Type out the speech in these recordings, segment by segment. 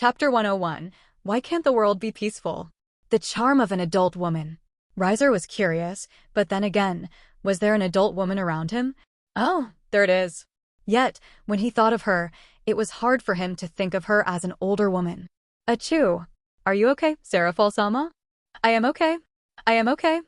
Chapter 101. Why can't the world be peaceful? The charm of an adult woman. Riser was curious, but then again, was there an adult woman around him? Oh, there it is. Yet, when he thought of her, it was hard for him to think of her as an older woman. Achoo. Are you okay, Seraphol-sama? I am okay. I am okay.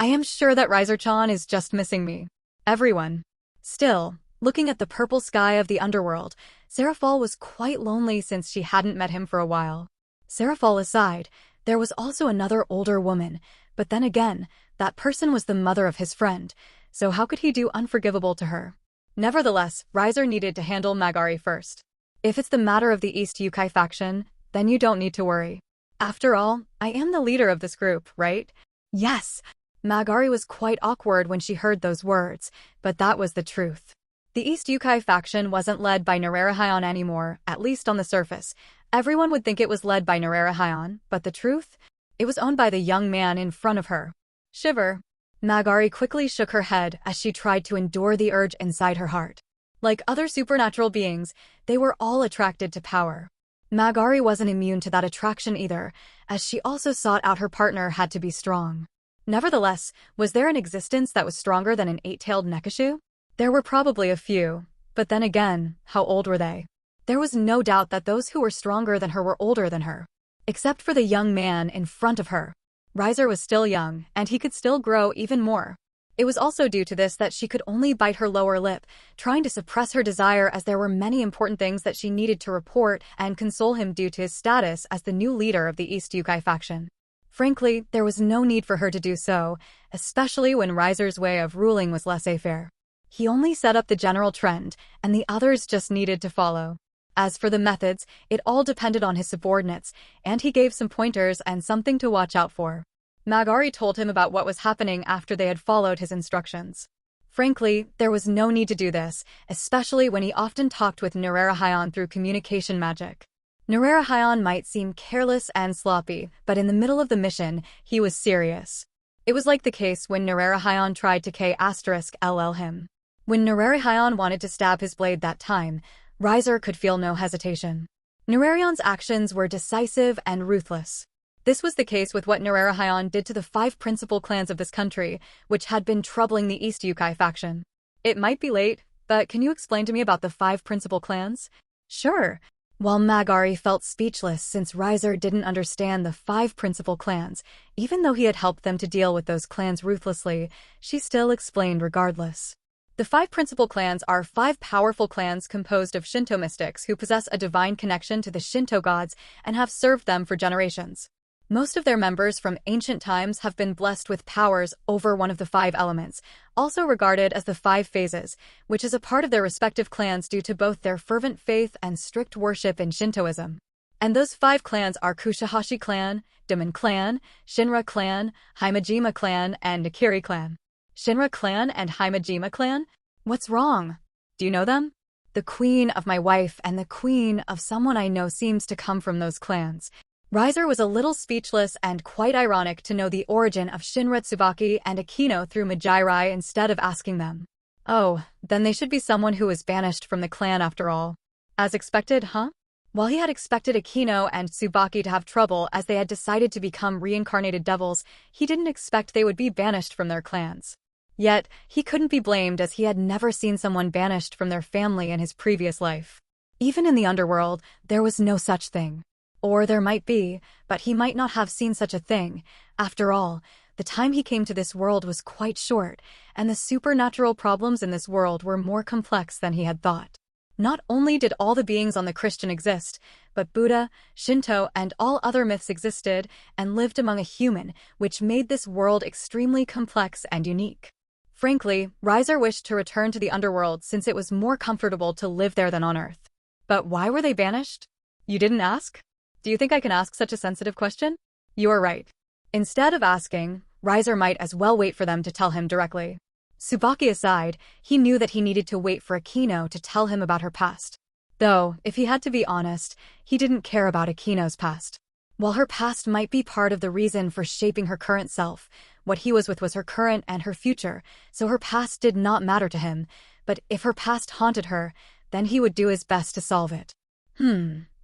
I am sure that Riser-chan is just missing me. Everyone. Still, looking at the purple sky of the underworld, Seraphol was quite lonely since she hadn't met him for a while. Seraphol aside, there was also another older woman, but then again, that person was the mother of his friend, so how could he do unforgivable to her? Nevertheless, Riser needed to handle Magari first. If it's the matter of the East Yukai faction, then you don't need to worry. After all, I am the leader of this group, right? Yes! Magari was quite awkward when she heard those words, but that was the truth. The East Yukai faction wasn't led by Nararahion anymore, at least on the surface. Everyone would think it was led by Nararahion, but the truth? It was owned by the young man in front of her. Shiver. Magari quickly shook her head as she tried to endure the urge inside her heart. Like other supernatural beings, they were all attracted to power. Magari wasn't immune to that attraction either, as she also sought out her partner had to be strong. Nevertheless, was there an existence that was stronger than an eight-tailed Nekashu? There were probably a few, but then again, how old were they? There was no doubt that those who were stronger than her were older than her. Except for the young man in front of her. Riser was still young, and he could still grow even more. It was also due to this that she could only bite her lower lip, trying to suppress her desire as there were many important things that she needed to report and console him due to his status as the new leader of the East Yukai faction. Frankly, there was no need for her to do so, especially when Riser's way of ruling was laissez-faire. He only set up the general trend, and the others just needed to follow. As for the methods, it all depended on his subordinates, and he gave some pointers and something to watch out for. Magari told him about what was happening after they had followed his instructions. Frankly, there was no need to do this, especially when he often talked with Nararahion through communication magic. Nararahion might seem careless and sloppy, but in the middle of the mission, he was serious. It was like the case when Nararahion tried to K*LL him. When Nararahion wanted to stab his blade that time, Riser could feel no hesitation. Nararion's actions were decisive and ruthless. This was the case with what Nararahion did to the 5 principal clans of this country, which had been troubling the East Yukai faction. It might be late, but can you explain to me about the 5 principal clans? Sure. While Magari felt speechless since Riser didn't understand the 5 principal clans, even though he had helped them to deal with those clans ruthlessly, she still explained regardless. The 5 principal clans are 5 powerful clans composed of Shinto mystics who possess a divine connection to the Shinto gods and have served them for generations. Most of their members from ancient times have been blessed with powers over one of the 5 elements, also regarded as the 5 phases, which is a part of their respective clans due to both their fervent faith and strict worship in Shintoism. And those 5 clans are Kushihashi clan, Demon clan, Shinra clan, Himejima clan, and Nakiri clan. Shinra clan and Himejima clan? What's wrong? Do you know them? The queen of my wife and the queen of someone I know seems to come from those clans. Riser was a little speechless and quite ironic to know the origin of Shinra Tsubaki and Akino through Magari instead of asking them. Oh, then they should be someone who was banished from the clan after all. As expected, huh? While he had expected Akino and Tsubaki to have trouble as they had decided to become reincarnated devils, he didn't expect they would be banished from their clans. Yet, he couldn't be blamed as he had never seen someone banished from their family in his previous life. Even in the underworld, there was no such thing. Or there might be, but he might not have seen such a thing. After all, the time he came to this world was quite short, and the supernatural problems in this world were more complex than he had thought. Not only did all the beings on the Christian exist, but Buddha, Shinto, and all other myths existed and lived among a human, which made this world extremely complex and unique. Frankly, Riser wished to return to the underworld since it was more comfortable to live there than on Earth. But why were they banished? You didn't ask? Do you think I can ask such a sensitive question? You are right. Instead of asking, Riser might as well wait for them to tell him directly. Tsubaki aside, he knew that he needed to wait for Akino to tell him about her past. Though, if he had to be honest, he didn't care about Akino's past. While her past might be part of the reason for shaping her current self, what he was with was her current and her future, so her past did not matter to him, but if her past haunted her, then he would do his best to solve it.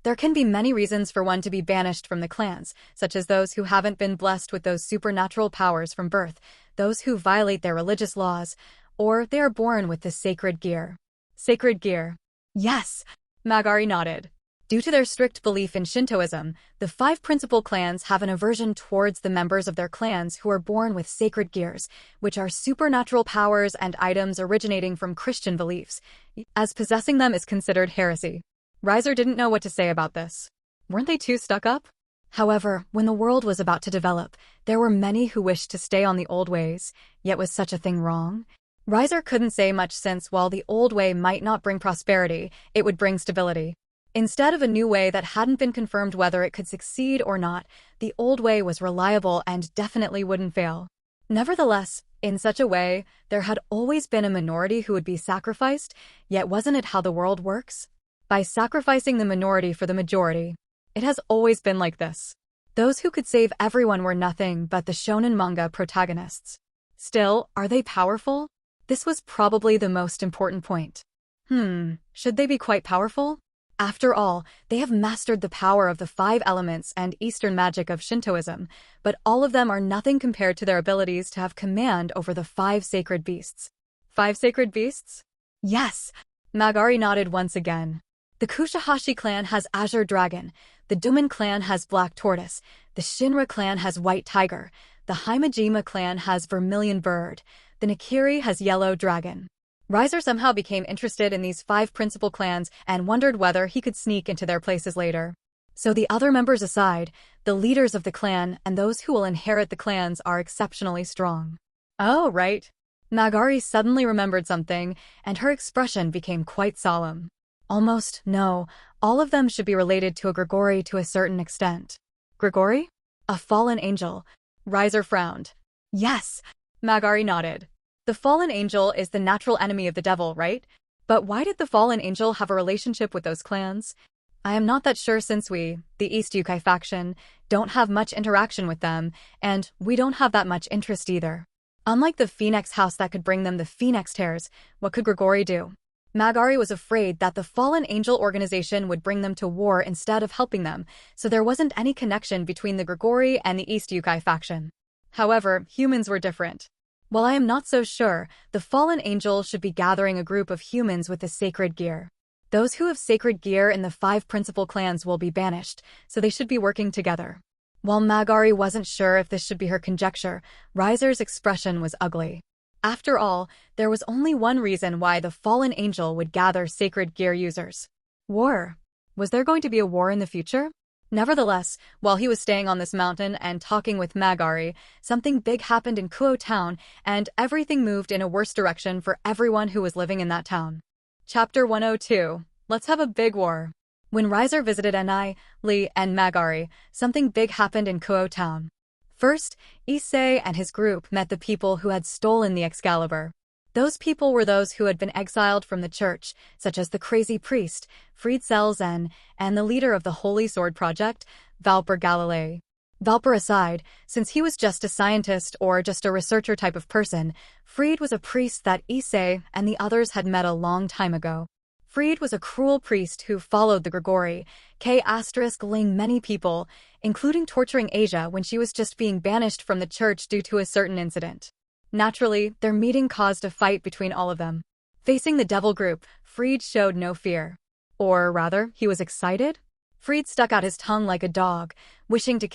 There can be many reasons for one to be banished from the clans, such as those who haven't been blessed with those supernatural powers from birth, those who violate their religious laws, or they are born with the sacred gear. Sacred gear. Yes, Magari nodded. Due to their strict belief in Shintoism, the 5 principal clans have an aversion towards the members of their clans who are born with sacred gears, which are supernatural powers and items originating from Christian beliefs, as possessing them is considered heresy. Riser didn't know what to say about this. Weren't they too stuck up? However, when the world was about to develop, there were many who wished to stay on the old ways, yet was such a thing wrong? Riser couldn't say much since while the old way might not bring prosperity, it would bring stability. Instead of a new way that hadn't been confirmed whether it could succeed or not, the old way was reliable and definitely wouldn't fail. Nevertheless, in such a way, there had always been a minority who would be sacrificed, yet wasn't it how the world works? By sacrificing the minority for the majority. It has always been like this. Those who could save everyone were nothing but the shonen manga protagonists. Still, are they powerful? This was probably the most important point. Should they be quite powerful? After all, they have mastered the power of the 5 elements and Eastern magic of Shintoism, but all of them are nothing compared to their abilities to have command over the 5 sacred beasts. 5 sacred beasts? Yes, Magari nodded once again. The Kushihashi clan has Azure Dragon, the Duman clan has Black Tortoise, the Shinra clan has White Tiger, the Himejima clan has Vermilion Bird, the Nakiri has Yellow Dragon. Riser somehow became interested in these 5 principal clans and wondered whether he could sneak into their places later. So the other members aside, the leaders of the clan and those who will inherit the clans are exceptionally strong. Oh, right. Magari suddenly remembered something, and her expression became quite solemn. Almost, no, all of them should be related to a Gregory to a certain extent. Gregory? A fallen angel. Riser frowned. Yes, Magari nodded. The fallen angel is the natural enemy of the devil, right? But why did the fallen angel have a relationship with those clans? I am not that sure since we, the East Yukai faction, don't have much interaction with them, and we don't have that much interest either. Unlike the Phoenix house that could bring them the Phoenix tears, what could Gregory do? Magari was afraid that the fallen angel organization would bring them to war instead of helping them, so there wasn't any connection between the Gregory and the East Yukai faction. However, humans were different. While I am not so sure, the fallen angel should be gathering a group of humans with the sacred gear. Those who have sacred gear in the 5 principal clans will be banished, so they should be working together. While Magari wasn't sure if this should be her conjecture, Riser's expression was ugly. After all, there was only one reason why the fallen angel would gather sacred gear users. War. Was there going to be a war in the future? Nevertheless, while he was staying on this mountain and talking with Magari, something big happened in Kuoh town, and everything moved in a worse direction for everyone who was living in that town. Chapter 102. Let's have a big war. When Riser visited Enai, Lee, and Magari, something big happened in Kuoh town. First, Issei and his group met the people who had stolen the Excalibur. Those people were those who had been exiled from the church, such as the crazy priest, Fried Selzen, and the leader of the Holy Sword Project, Valper Galilei. Valper aside, since he was just a scientist or just a researcher type of person, Fried was a priest that Issei and the others had met a long time ago. Fried was a cruel priest who followed the Gregory, *ling many people, including torturing Asia when she was just being banished from the church due to a certain incident. Naturally, their meeting caused a fight between all of them. Facing the devil group, Fried showed no fear. Or rather, he was excited? Fried stuck out his tongue like a dog, wishing to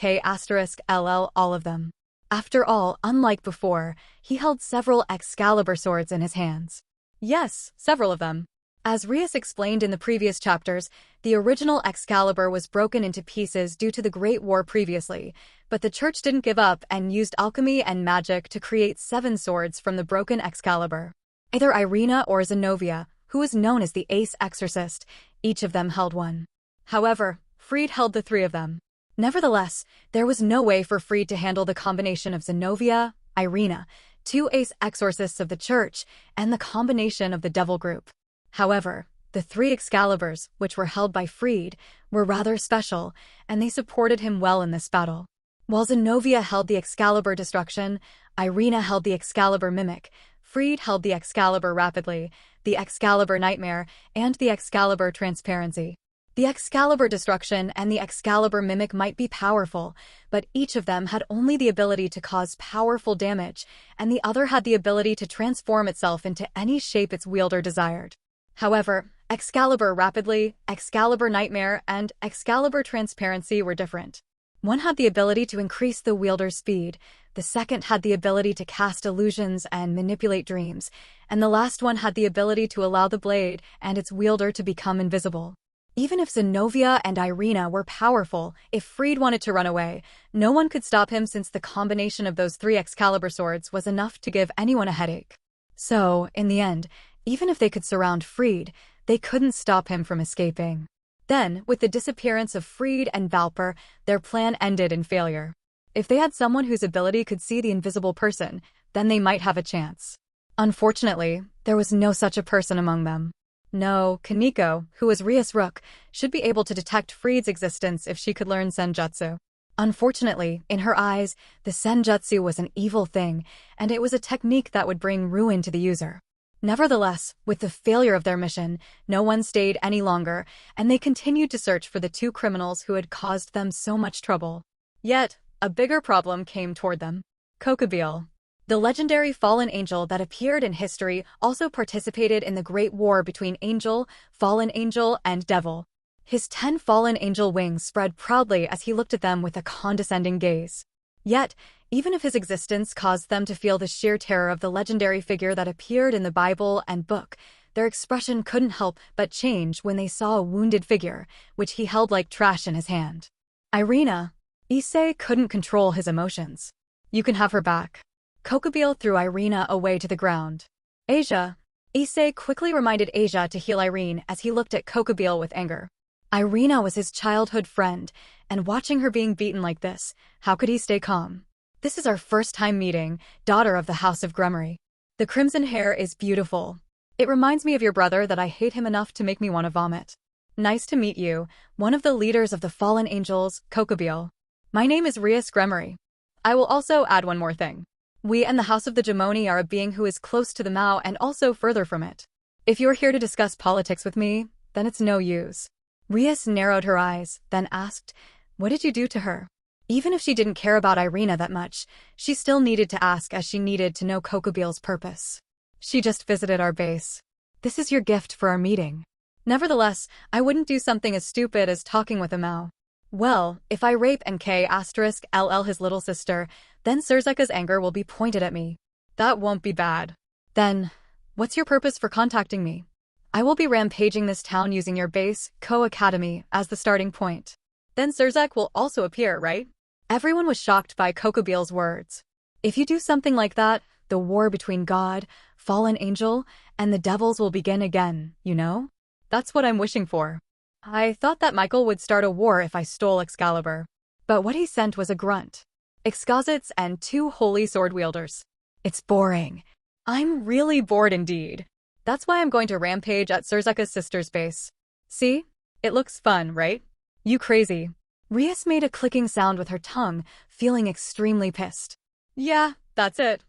*LL all of them. After all, unlike before, he held several Excalibur swords in his hands. Yes, several of them. As Rias explained in the previous chapters, the original Excalibur was broken into pieces due to the Great War previously, but the church didn't give up and used alchemy and magic to create 7 swords from the broken Excalibur. Either Irina or Zenobia, who was known as the Ace Exorcist, each of them held one. However, Fried held the 3 of them. Nevertheless, there was no way for Fried to handle the combination of Zenobia, Irina, 2 Ace Exorcists of the church, and the combination of the devil group. However, the 3 Excaliburs, which were held by Fried, were rather special, and they supported him well in this battle. While Zenobia held the Excalibur Destruction, Irina held the Excalibur Mimic, Fried held the Excalibur Rapidly, the Excalibur Nightmare, and the Excalibur Transparency. The Excalibur Destruction and the Excalibur Mimic might be powerful, but each of them had only the ability to cause powerful damage, and the other had the ability to transform itself into any shape its wielder desired. However, Excalibur Rapidly, Excalibur Nightmare, and Excalibur Transparency were different. One had the ability to increase the wielder's speed, the second had the ability to cast illusions and manipulate dreams, and the last one had the ability to allow the blade and its wielder to become invisible. Even if Zenobia and Irina were powerful, if Freed wanted to run away, no one could stop him since the combination of those three Excalibur swords was enough to give anyone a headache. So, in the end, even if they could surround Freed, they couldn't stop him from escaping. Then, with the disappearance of Freed and Valper, their plan ended in failure. If they had someone whose ability could see the invisible person, then they might have a chance. Unfortunately, there was no such a person among them. No, Kaneko, who was Rias Rook, should be able to detect Freed's existence if she could learn Senjutsu. Unfortunately, in her eyes, the Senjutsu was an evil thing, and it was a technique that would bring ruin to the user. Nevertheless, with the failure of their mission, no one stayed any longer, and they continued to search for the two criminals who had caused them so much trouble. Yet, a bigger problem came toward them. Kokabiel. The legendary fallen angel that appeared in history also participated in the Great War between Angel, Fallen Angel, and Devil. His 10 fallen angel wings spread proudly as he looked at them with a condescending gaze. Yet, even if his existence caused them to feel the sheer terror of the legendary figure that appeared in the Bible and book, their expression couldn't help but change when they saw a wounded figure, which he held like trash in his hand. Irina. Issei couldn't control his emotions. You can have her back. Kokabiel threw Irina away to the ground. Asia. Issei quickly reminded Asia to heal Irene as he looked at Kokabiel with anger. Irina was his childhood friend, and watching her being beaten like this, how could he stay calm? This is our first time meeting, daughter of the House of Gremory. The crimson hair is beautiful. It reminds me of your brother that I hate him enough to make me want to vomit. Nice to meet you, one of the leaders of the fallen angels, Kokabiel. My name is Rias Gremory. I will also add one more thing. We and the House of the Gemoni are a being who is close to the Mao and also further from it. If you are here to discuss politics with me, then it's no use. Rias narrowed her eyes, then asked, what did you do to her? Even if she didn't care about Irina that much, she still needed to ask as she needed to know Kokabiel's purpose. She just visited our base. This is your gift for our meeting. Nevertheless, I wouldn't do something as stupid as talking with a Mao. Well, if I rape and K*LL his little sister, then Surzeka's anger will be pointed at me. That won't be bad. Then, what's your purpose for contacting me? I will be rampaging this town using your base, Koh Academy, as the starting point. Then Surzek will also appear, right? Everyone was shocked by Kokabiel's words. If you do something like that, the war between God, fallen angel, and the devils will begin again, you know? That's what I'm wishing for. I thought that Michael would start a war if I stole Excalibur. But what he sent was a grunt. Exquisites and 2 holy sword wielders. It's boring. I'm really bored indeed. That's why I'm going to rampage at Surzeka's sister's base. See? It looks fun, right? You crazy. Rias made a clicking sound with her tongue, feeling extremely pissed. Yeah, that's it.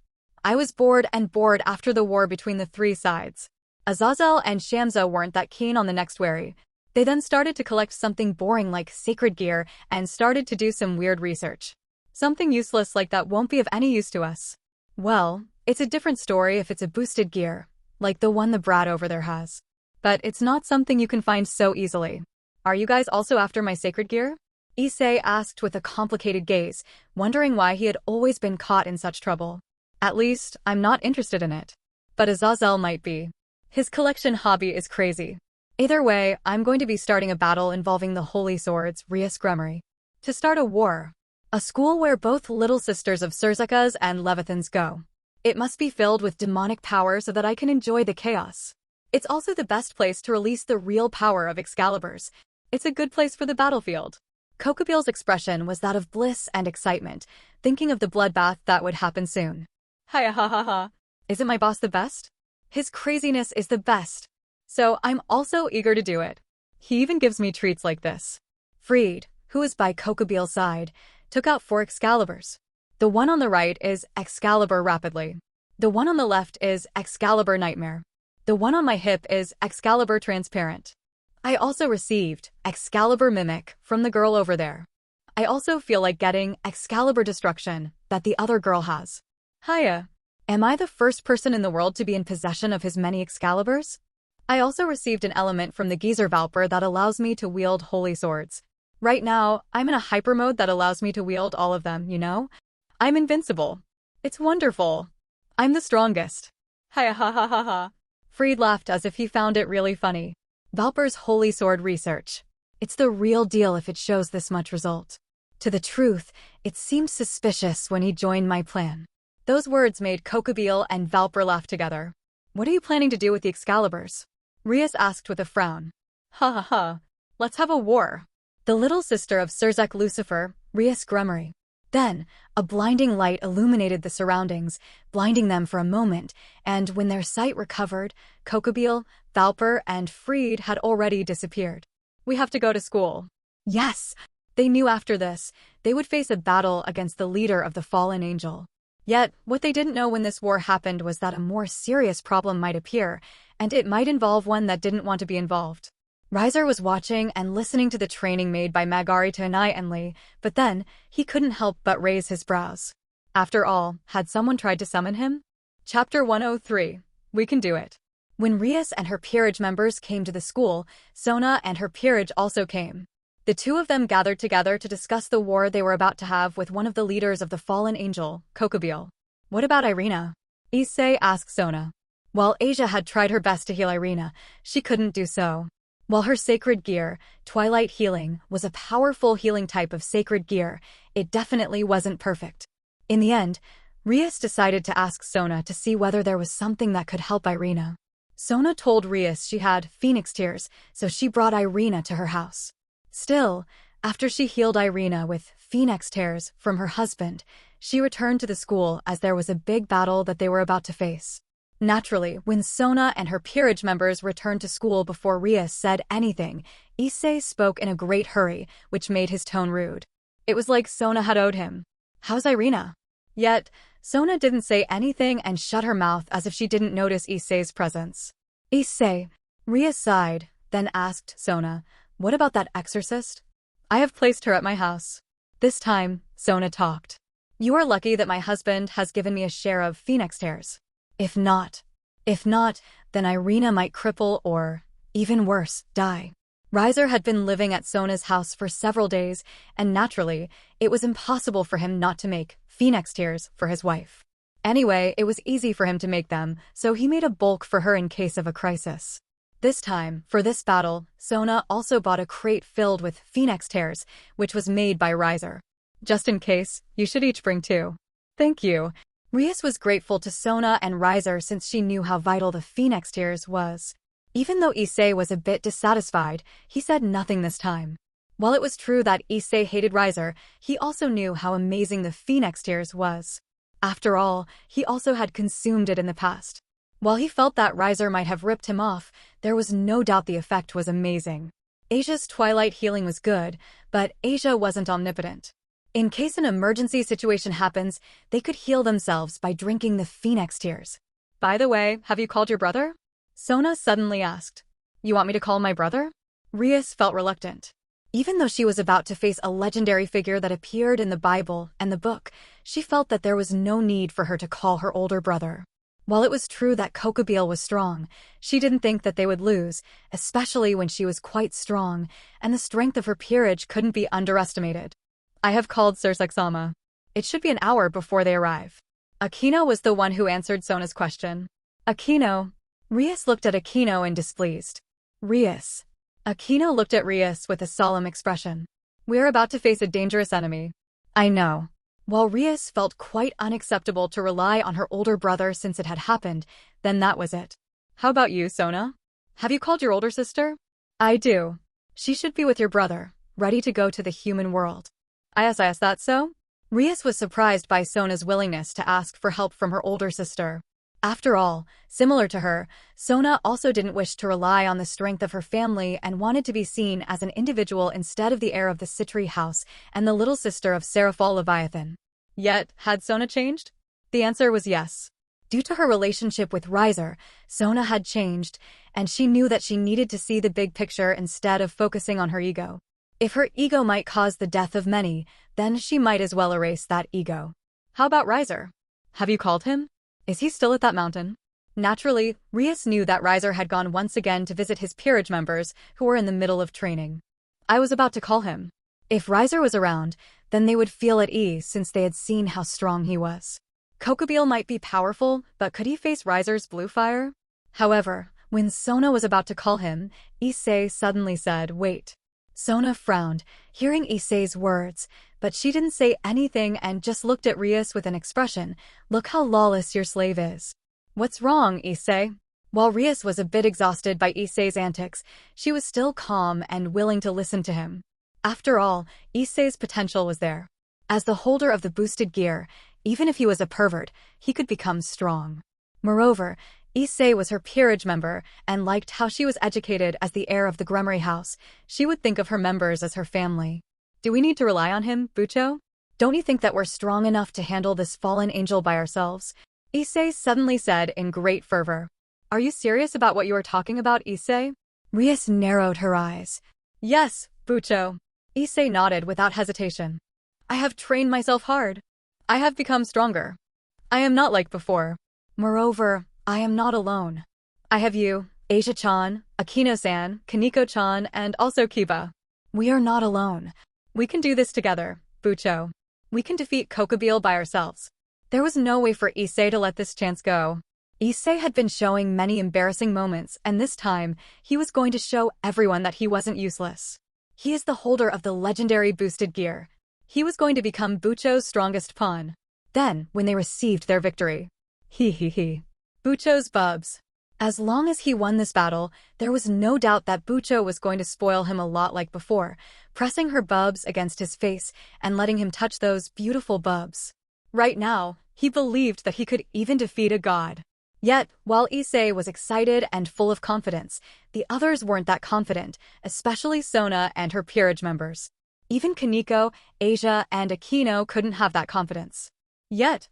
I was bored after the war between the 3 sides. Azazel and Shamsa weren't that keen on the next wary. They then started to collect something boring like sacred gear and started to do some weird research. Something useless like that won't be of any use to us. Well, it's a different story if it's a boosted gear, like the one the brat over there has. But it's not something you can find so easily. Are you guys also after my sacred gear? Issei asked with a complicated gaze, wondering why he had always been caught in such trouble. At least, I'm not interested in it. But Azazel might be. His collection hobby is crazy. Either way, I'm going to be starting a battle involving the holy swords, Rias Gremory. To start a war. A school where both little sisters of Surzeka's and Leviathan's go. It must be filled with demonic power so that I can enjoy the chaos. It's also the best place to release the real power of Excaliburs. It's a good place for the battlefield. Kokabiel's expression was that of bliss and excitement, thinking of the bloodbath that would happen soon. Hiya ha ha ha. Isn't my boss the best? His craziness is the best. So I'm also eager to do it. He even gives me treats like this. Freed, who was by Kokabiel's side, took out 4 Excaliburs. The one on the right is Excalibur Rapidly. The one on the left is Excalibur Nightmare. The one on my hip is Excalibur Transparent. I also received Excalibur Mimic from the girl over there. I also feel like getting Excalibur Destruction that the other girl has. Hiya. Am I the first person in the world to be in possession of his many Excaliburs? I also received an element from the Geezer Valper that allows me to wield holy swords. Right now, I'm in a hyper mode that allows me to wield all of them, you know? I'm invincible. It's wonderful. I'm the strongest. Hiya ha ha ha ha. Freed laughed as if he found it really funny. Valper's holy sword research. It's the real deal if it shows this much result. To the truth, it seemed suspicious when he joined my plan. Those words made Kokabiel and Valper laugh together. What are you planning to do with the Excaliburs? Rias asked with a frown. Ha ha ha. Let's have a war. The little sister of Sirzek Lucifer, Rias Gremory. Then, a blinding light illuminated the surroundings, blinding them for a moment, and when their sight recovered, Kokabiel, Valper, and Freed had already disappeared. We have to go to school. Yes! They knew after this, they would face a battle against the leader of the fallen angel. Yet, what they didn't know when this war happened was that a more serious problem might appear, and it might involve one that didn't want to be involved. Riser was watching and listening to the training made by Magari to Anai and Lee, but then, he couldn't help but raise his brows. After all, had someone tried to summon him? Chapter 103. We can do it. When Rias and her peerage members came to the school, Sona and her peerage also came. The two of them gathered together to discuss the war they were about to have with one of the leaders of the fallen angel, Kokabiel. What about Irina? Issei asked Sona. While Asia had tried her best to heal Irina, she couldn't do so. While her sacred gear, Twilight Healing, was a powerful healing type of sacred gear, it definitely wasn't perfect. In the end, Rias decided to ask Sona to see whether there was something that could help Irina. Sona told Rias she had Phoenix Tears, so she brought Irina to her house. Still, after she healed Irina with Phoenix Tears from her husband, she returned to the school as there was a big battle that they were about to face. Naturally, when Sona and her peerage members returned to school before Rias said anything, Issei spoke in a great hurry, which made his tone rude. It was like Sona had owed him. How's Irina? Yet, Sona didn't say anything and shut her mouth as if she didn't notice Issei's presence. Issei, Rias sighed, then asked Sona, what about that exorcist? I have placed her at my house. This time, Sona talked. You are lucky that my husband has given me a share of Phoenix Tears. If not, then Irina might cripple or, even worse, die. Riser had been living at Sona's house for several days, and naturally, it was impossible for him not to make Phoenix Tears for his wife. Anyway, it was easy for him to make them, so he made a bulk for her in case of a crisis. This time, for this battle, Sona also bought a crate filled with Phoenix Tears, which was made by Riser. Just in case, you should each bring two. Thank you. Rias was grateful to Sona and Riser since she knew how vital the Phoenix Tears was. Even though Issei was a bit dissatisfied, he said nothing this time. While it was true that Issei hated Riser, he also knew how amazing the Phoenix Tears was. After all, he also had consumed it in the past. While he felt that Riser might have ripped him off, there was no doubt the effect was amazing. Asia's Twilight Healing was good, but Asia wasn't omnipotent. In case an emergency situation happens, they could heal themselves by drinking the Phoenix Tears. By the way, have you called your brother? Sona suddenly asked. You want me to call my brother? Rias felt reluctant. Even though she was about to face a legendary figure that appeared in the Bible and the book, she felt that there was no need for her to call her older brother. While it was true that Kokabiel was strong, she didn't think that they would lose, especially when she was quite strong, and the strength of her peerage couldn't be underestimated. I have called Sirzek-sama. It should be an hour before they arrive. Aquino was the one who answered Sona's question. Aquino. Rias looked at Aquino in displeased. Rias. Aquino looked at Rias with a solemn expression. We're about to face a dangerous enemy. I know. While Rias felt quite unacceptable to rely on her older brother since it had happened, then that was it. How about you, Sona? Have you called your older sister? I do. She should be with your brother, ready to go to the human world. Is that so? Rias was surprised by Sona's willingness to ask for help from her older sister. After all, similar to her, Sona also didn't wish to rely on the strength of her family and wanted to be seen as an individual instead of the heir of the Citri house and the little sister of Seraphal Leviathan. Yet, had Sona changed? The answer was yes. Due to her relationship with Riser, Sona had changed, and she knew that she needed to see the big picture instead of focusing on her ego. If her ego might cause the death of many, then she might as well erase that ego. How about Riser? Have you called him? Is he still at that mountain? Naturally, Rias knew that Riser had gone once again to visit his peerage members who were in the middle of training. I was about to call him. If Riser was around, then they would feel at ease since they had seen how strong he was. Kokabiel might be powerful, but could he face Riser's blue fire? However, when Sona was about to call him, Issei suddenly said, "Wait." Sona frowned, hearing Issei's words, but she didn't say anything and just looked at Rias with an expression, "Look how lawless your slave is." "What's wrong, Issei?" While Rias was a bit exhausted by Issei's antics, she was still calm and willing to listen to him. After all, Issei's potential was there. As the holder of the boosted gear, even if he was a pervert, he could become strong. Moreover, Issei was her peerage member and liked how she was educated as the heir of the Gremory house. She would think of her members as her family. "Do we need to rely on him, Bucho? Don't you think that we're strong enough to handle this fallen angel by ourselves?" Issei suddenly said in great fervor. "Are you serious about what you are talking about, Issei?" Rias narrowed her eyes. "Yes, Bucho." Issei nodded without hesitation. "I have trained myself hard. I have become stronger. I am not like before. Moreover, I am not alone. I have you, Asia-chan, Akino-san, Kaneko-chan, and also Kiba. We are not alone. We can do this together, Bucho. We can defeat Kokabiel by ourselves." There was no way for Issei to let this chance go. Issei had been showing many embarrassing moments, and this time, he was going to show everyone that he wasn't useless. He is the holder of the legendary boosted gear. He was going to become Bucho's strongest pawn. Then, when they received their victory. Bucho's bubs. As long as he won this battle, there was no doubt that Bucho was going to spoil him a lot like before, pressing her bubs against his face and letting him touch those beautiful bubs. Right now, he believed that he could even defeat a god. Yet, while Issei was excited and full of confidence, the others weren't that confident, especially Sona and her peerage members. Even Kaneko, Asia, and Akino couldn't have that confidence. Yet,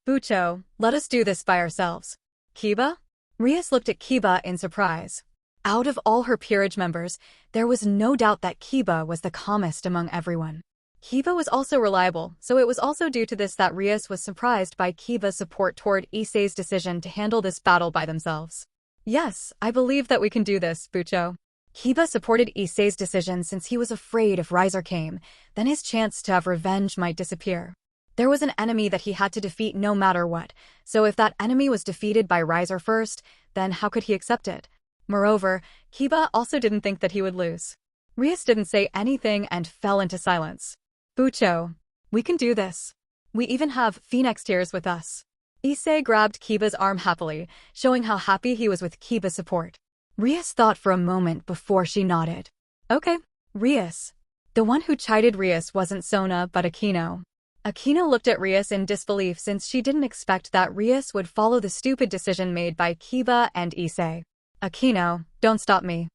"Bucho, let us do this by ourselves." "Kiba?" Rias looked at Kiba in surprise. Out of all her peerage members, there was no doubt that Kiba was the calmest among everyone. Kiba was also reliable, so it was also due to this that Rias was surprised by Kiba's support toward Issei's decision to handle this battle by themselves. "Yes, I believe that we can do this, Bucho." Kiba supported Issei's decision since he was afraid if Riser came, then his chance to have revenge might disappear. There was an enemy that he had to defeat no matter what, so if that enemy was defeated by Riser first, then how could he accept it? Moreover, Kiba also didn't think that he would lose. Rias didn't say anything and fell into silence. "Bucho, we can do this. We even have Phenex tears with us." Issei grabbed Kiba's arm happily, showing how happy he was with Kiba's support. Rias thought for a moment before she nodded. "Okay, Rias." The one who chided Rias wasn't Sona but Akino. Akino looked at Rias in disbelief since she didn't expect that Rias would follow the stupid decision made by Kiba and Issei. "Akino, don't stop me.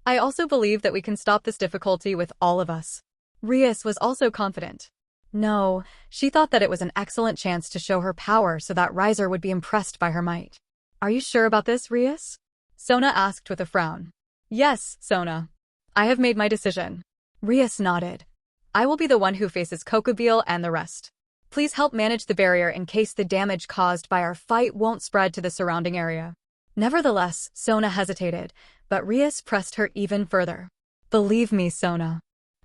I also believe that we can stop this difficulty with all of us." Rias was also confident. No, she thought that it was an excellent chance to show her power so that Riser would be impressed by her might. "Are you sure about this, Rias?" Sona asked with a frown. "Yes, Sona. I have made my decision." Rias nodded. "I will be the one who faces Kokabiel and the rest. Please help manage the barrier in case the damage caused by our fight won't spread to the surrounding area." Nevertheless, Sona hesitated, but Rias pressed her even further. "Believe me, Sona.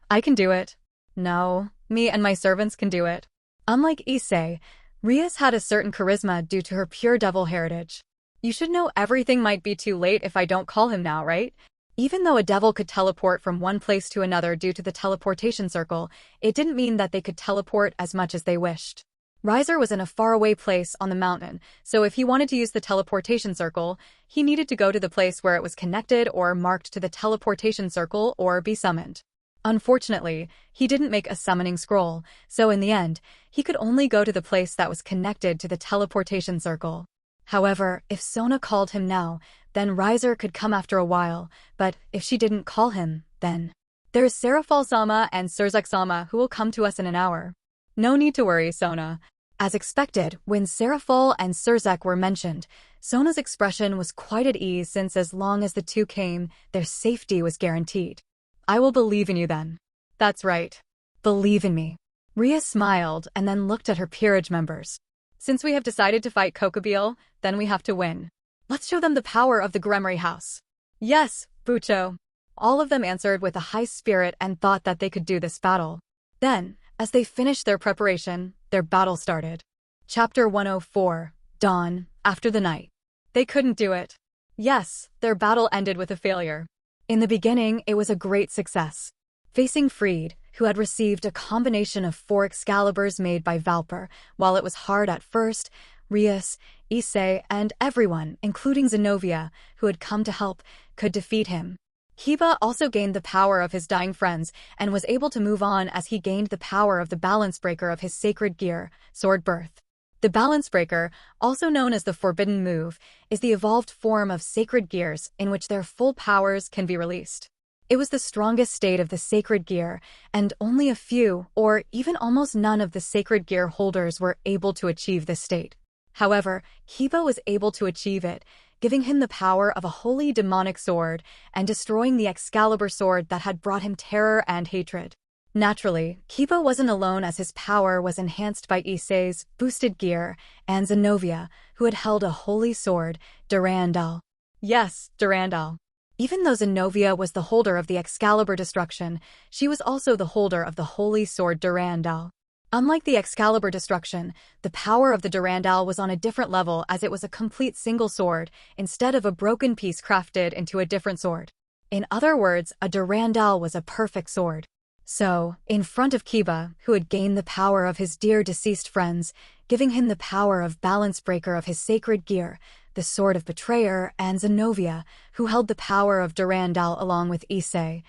I can do it. No, me and my servants can do it." Unlike Issei, Rias had a certain charisma due to her pure devil heritage. "You should know everything might be too late if I don't call him now, right?" Even though a devil could teleport from one place to another due to the teleportation circle, it didn't mean that they could teleport as much as they wished. Riser was in a faraway place on the mountain, so if he wanted to use the teleportation circle, he needed to go to the place where it was connected or marked to the teleportation circle or be summoned. Unfortunately, he didn't make a summoning scroll, so in the end, he could only go to the place that was connected to the teleportation circle. However, if Sona called him now, then Riser could come after a while, but if she didn't call him, then there's Serafal-sama and Surzak-sama who will come to us in an hour. No need to worry, Sona. As expected, when Serafol and Surzek were mentioned, Sona's expression was quite at ease since as long as the two came, their safety was guaranteed. I will believe in you then. That's right. Believe in me. Ria smiled and then looked at her peerage members. Since we have decided to fight Kokabiel, then we have to win. Let's show them the power of the Gremory house. Yes, Bucho. All of them answered with a high spirit and thought that they could do this battle. Then, as they finished their preparation, their battle started. Chapter 104, Dawn, After the Night. They couldn't do it. Yes, their battle ended with a failure. In the beginning, it was a great success. Facing Freed, who had received a combination of 4 Excaliburs made by Valper, while it was hard at first, Rias, Issei, and everyone, including Zenobia, who had come to help, could defeat him. Kiba also gained the power of his dying friends and was able to move on as he gained the power of the balance breaker of his sacred gear, Sword Birth. The balance breaker, also known as the Forbidden Move, is the evolved form of sacred gears in which their full powers can be released. It was the strongest state of the sacred gear, and only a few, or even almost none of the sacred gear holders were able to achieve this state. However, Kiba was able to achieve it, giving him the power of a holy demonic sword and destroying the Excalibur sword that had brought him terror and hatred. Naturally, Kiba wasn't alone as his power was enhanced by Issei's boosted gear and Zenobia, who had held a holy sword, Durandal. Yes, Durandal. Even though Zenobia was the holder of the Excalibur destruction, she was also the holder of the holy sword Durandal. Unlike the Excalibur destruction, the power of the Durandal was on a different level as it was a complete single sword, instead of a broken piece crafted into a different sword. In other words, a Durandal was a perfect sword. So, in front of Kiba, who had gained the power of his dear deceased friends, giving him the power of balance breaker of his sacred gear, the sword of betrayer, and Zenobia, who held the power of Durandal along with Issei,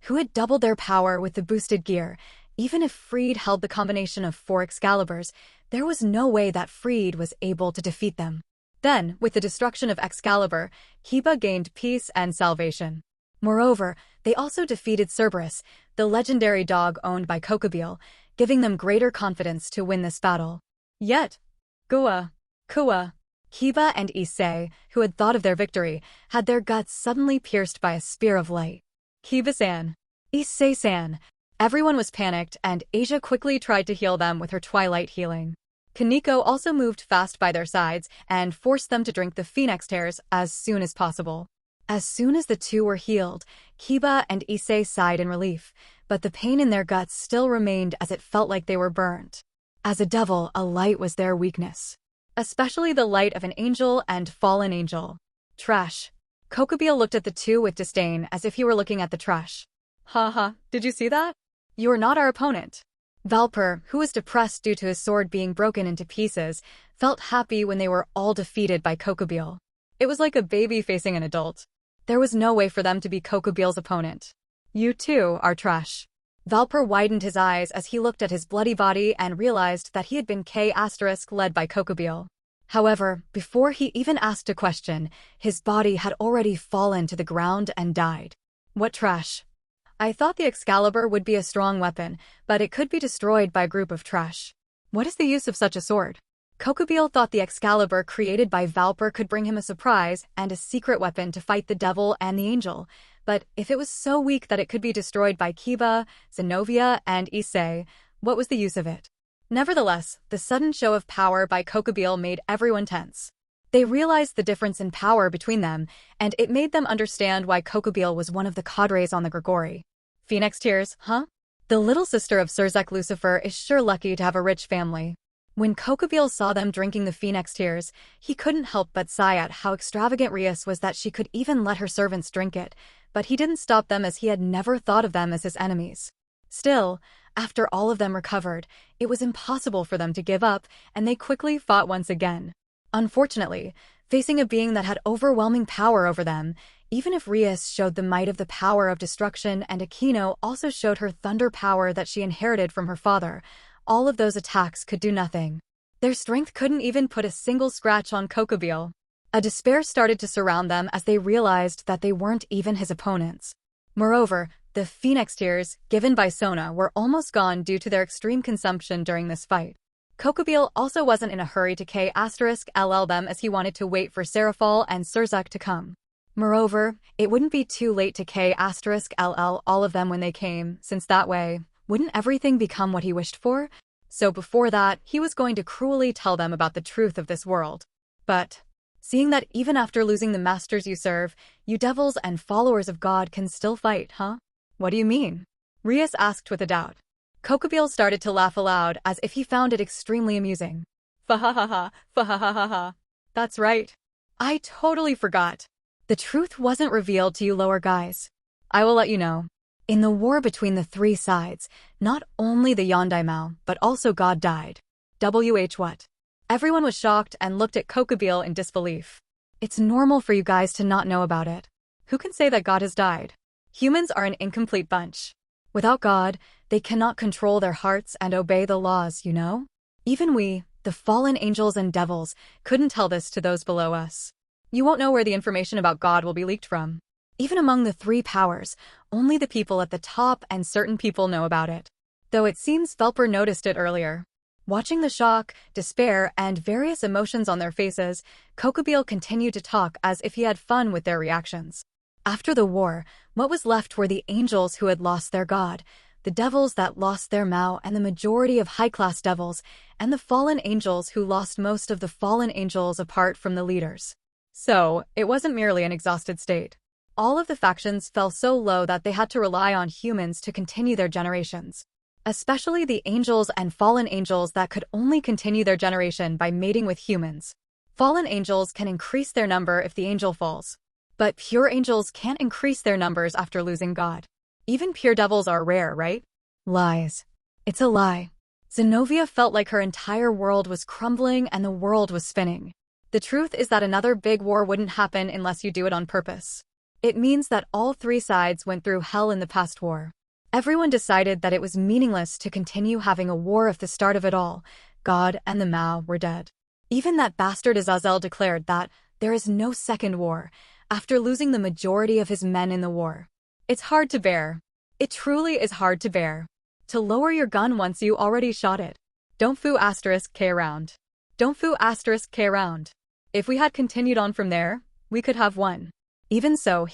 who had doubled their power with the boosted gear. Even if Freed held the combination of 4 Excaliburs, there was no way that Freed was able to defeat them. Then, with the destruction of Excalibur, Kiba gained peace and salvation. Moreover, they also defeated Cerberus, the legendary dog owned by Kokabiel, giving them greater confidence to win this battle. Yet, Kuoh, Kiba and Issei, who had thought of their victory, had their guts suddenly pierced by a spear of light. Kiba-san, Issei-san. Everyone was panicked, and Asia quickly tried to heal them with her twilight healing. Kaneko also moved fast by their sides and forced them to drink the Phenex tears as soon as possible. As soon as the two were healed, Kiba and Issei sighed in relief, but the pain in their guts still remained as it felt like they were burnt. As a devil, a light was their weakness. Especially the light of an angel and fallen angel. Trash. Kokabiel looked at the two with disdain as if he were looking at the trash. Haha, did you see that? You are not our opponent. Valper, who was depressed due to his sword being broken into pieces, felt happy when they were all defeated by Kokabiel. It was like a baby facing an adult. There was no way for them to be Kokabiel's opponent. You too are trash. Valper widened his eyes as he looked at his bloody body and realized that he had been led by Kokabiel. However, before he even asked a question, his body had already fallen to the ground and died. What trash? I thought the Excalibur would be a strong weapon, but it could be destroyed by a group of trash. What is the use of such a sword? Kokabiel thought the Excalibur created by Valper could bring him a surprise and a secret weapon to fight the devil and the angel, but if it was so weak that it could be destroyed by Kiba, Zenobia, and Issei, what was the use of it? Nevertheless, the sudden show of power by Kokabiel made everyone tense. They realized the difference in power between them, and it made them understand why Kokabiel was one of the cadres on the Gregory. Phenex tears, huh? The little sister of Surzek Lucifer is sure lucky to have a rich family. When Kokabiel saw them drinking the Phenex tears, he couldn't help but sigh at how extravagant Rias was that she could even let her servants drink it, but he didn't stop them as he had never thought of them as his enemies. Still, after all of them recovered, it was impossible for them to give up, and they quickly fought once again. Unfortunately, facing a being that had overwhelming power over them, even if Rias showed the might of the power of destruction and Aquino also showed her thunder power that she inherited from her father, all of those attacks could do nothing. Their strength couldn't even put a single scratch on Kokabiel. A despair started to surround them as they realized that they weren't even his opponents. Moreover, the Phenex tears given by Sona were almost gone due to their extreme consumption during this fight. Kokabiel also wasn't in a hurry to K*LL them as he wanted to wait for Serafal and Surzek to come. Moreover, it wouldn't be too late to K*LL all of them when they came, since that way, wouldn't everything become what he wished for? So before that, he was going to cruelly tell them about the truth of this world. But, seeing that even after losing the masters you serve, you devils and followers of God can still fight, huh? What do you mean? Rias asked with a doubt. Kokabiel started to laugh aloud as if he found it extremely amusing. Fa-ha-ha-ha, fa-ha-ha-ha-ha. That's right. I totally forgot. The truth wasn't revealed to you lower guys. I will let you know. In the war between the three sides, not only the Yondaimao, but also God died. What? Everyone was shocked and looked at Kokabiel in disbelief. It's normal for you guys to not know about it. Who can say that God has died? Humans are an incomplete bunch. Without God, they cannot control their hearts and obey the laws, you know? Even we, the fallen angels and devils, couldn't tell this to those below us. You won't know where the information about God will be leaked from. Even among the three powers, only the people at the top and certain people know about it. Though it seems Felper noticed it earlier. Watching the shock, despair, and various emotions on their faces, Kokabiel continued to talk as if he had fun with their reactions. After the war, what was left were the angels who had lost their god, the devils that lost their Mao and the majority of high-class devils, and the fallen angels who lost most of the fallen angels apart from the leaders. So, it wasn't merely an exhausted state. All of the factions fell so low that they had to rely on humans to continue their generations. Especially the angels and fallen angels that could only continue their generation by mating with humans. Fallen angels can increase their number if the angel falls. But pure angels can't increase their numbers after losing God. Even pure devils are rare, right? Lies. It's a lie. Zenobia felt like her entire world was crumbling and the world was spinning. The truth is that another big war wouldn't happen unless you do it on purpose. It means that all three sides went through hell in the past war. Everyone decided that it was meaningless to continue having a war if the start of it all, God and the Mao, were dead. Even that bastard Azazel declared that there is no second war, after losing the majority of his men in the war. It's hard to bear. It truly is hard to bear. To lower your gun once you already shot it. Don't foo *K around. Don't foo *K around. If we had continued on from there, we could have won. Even so,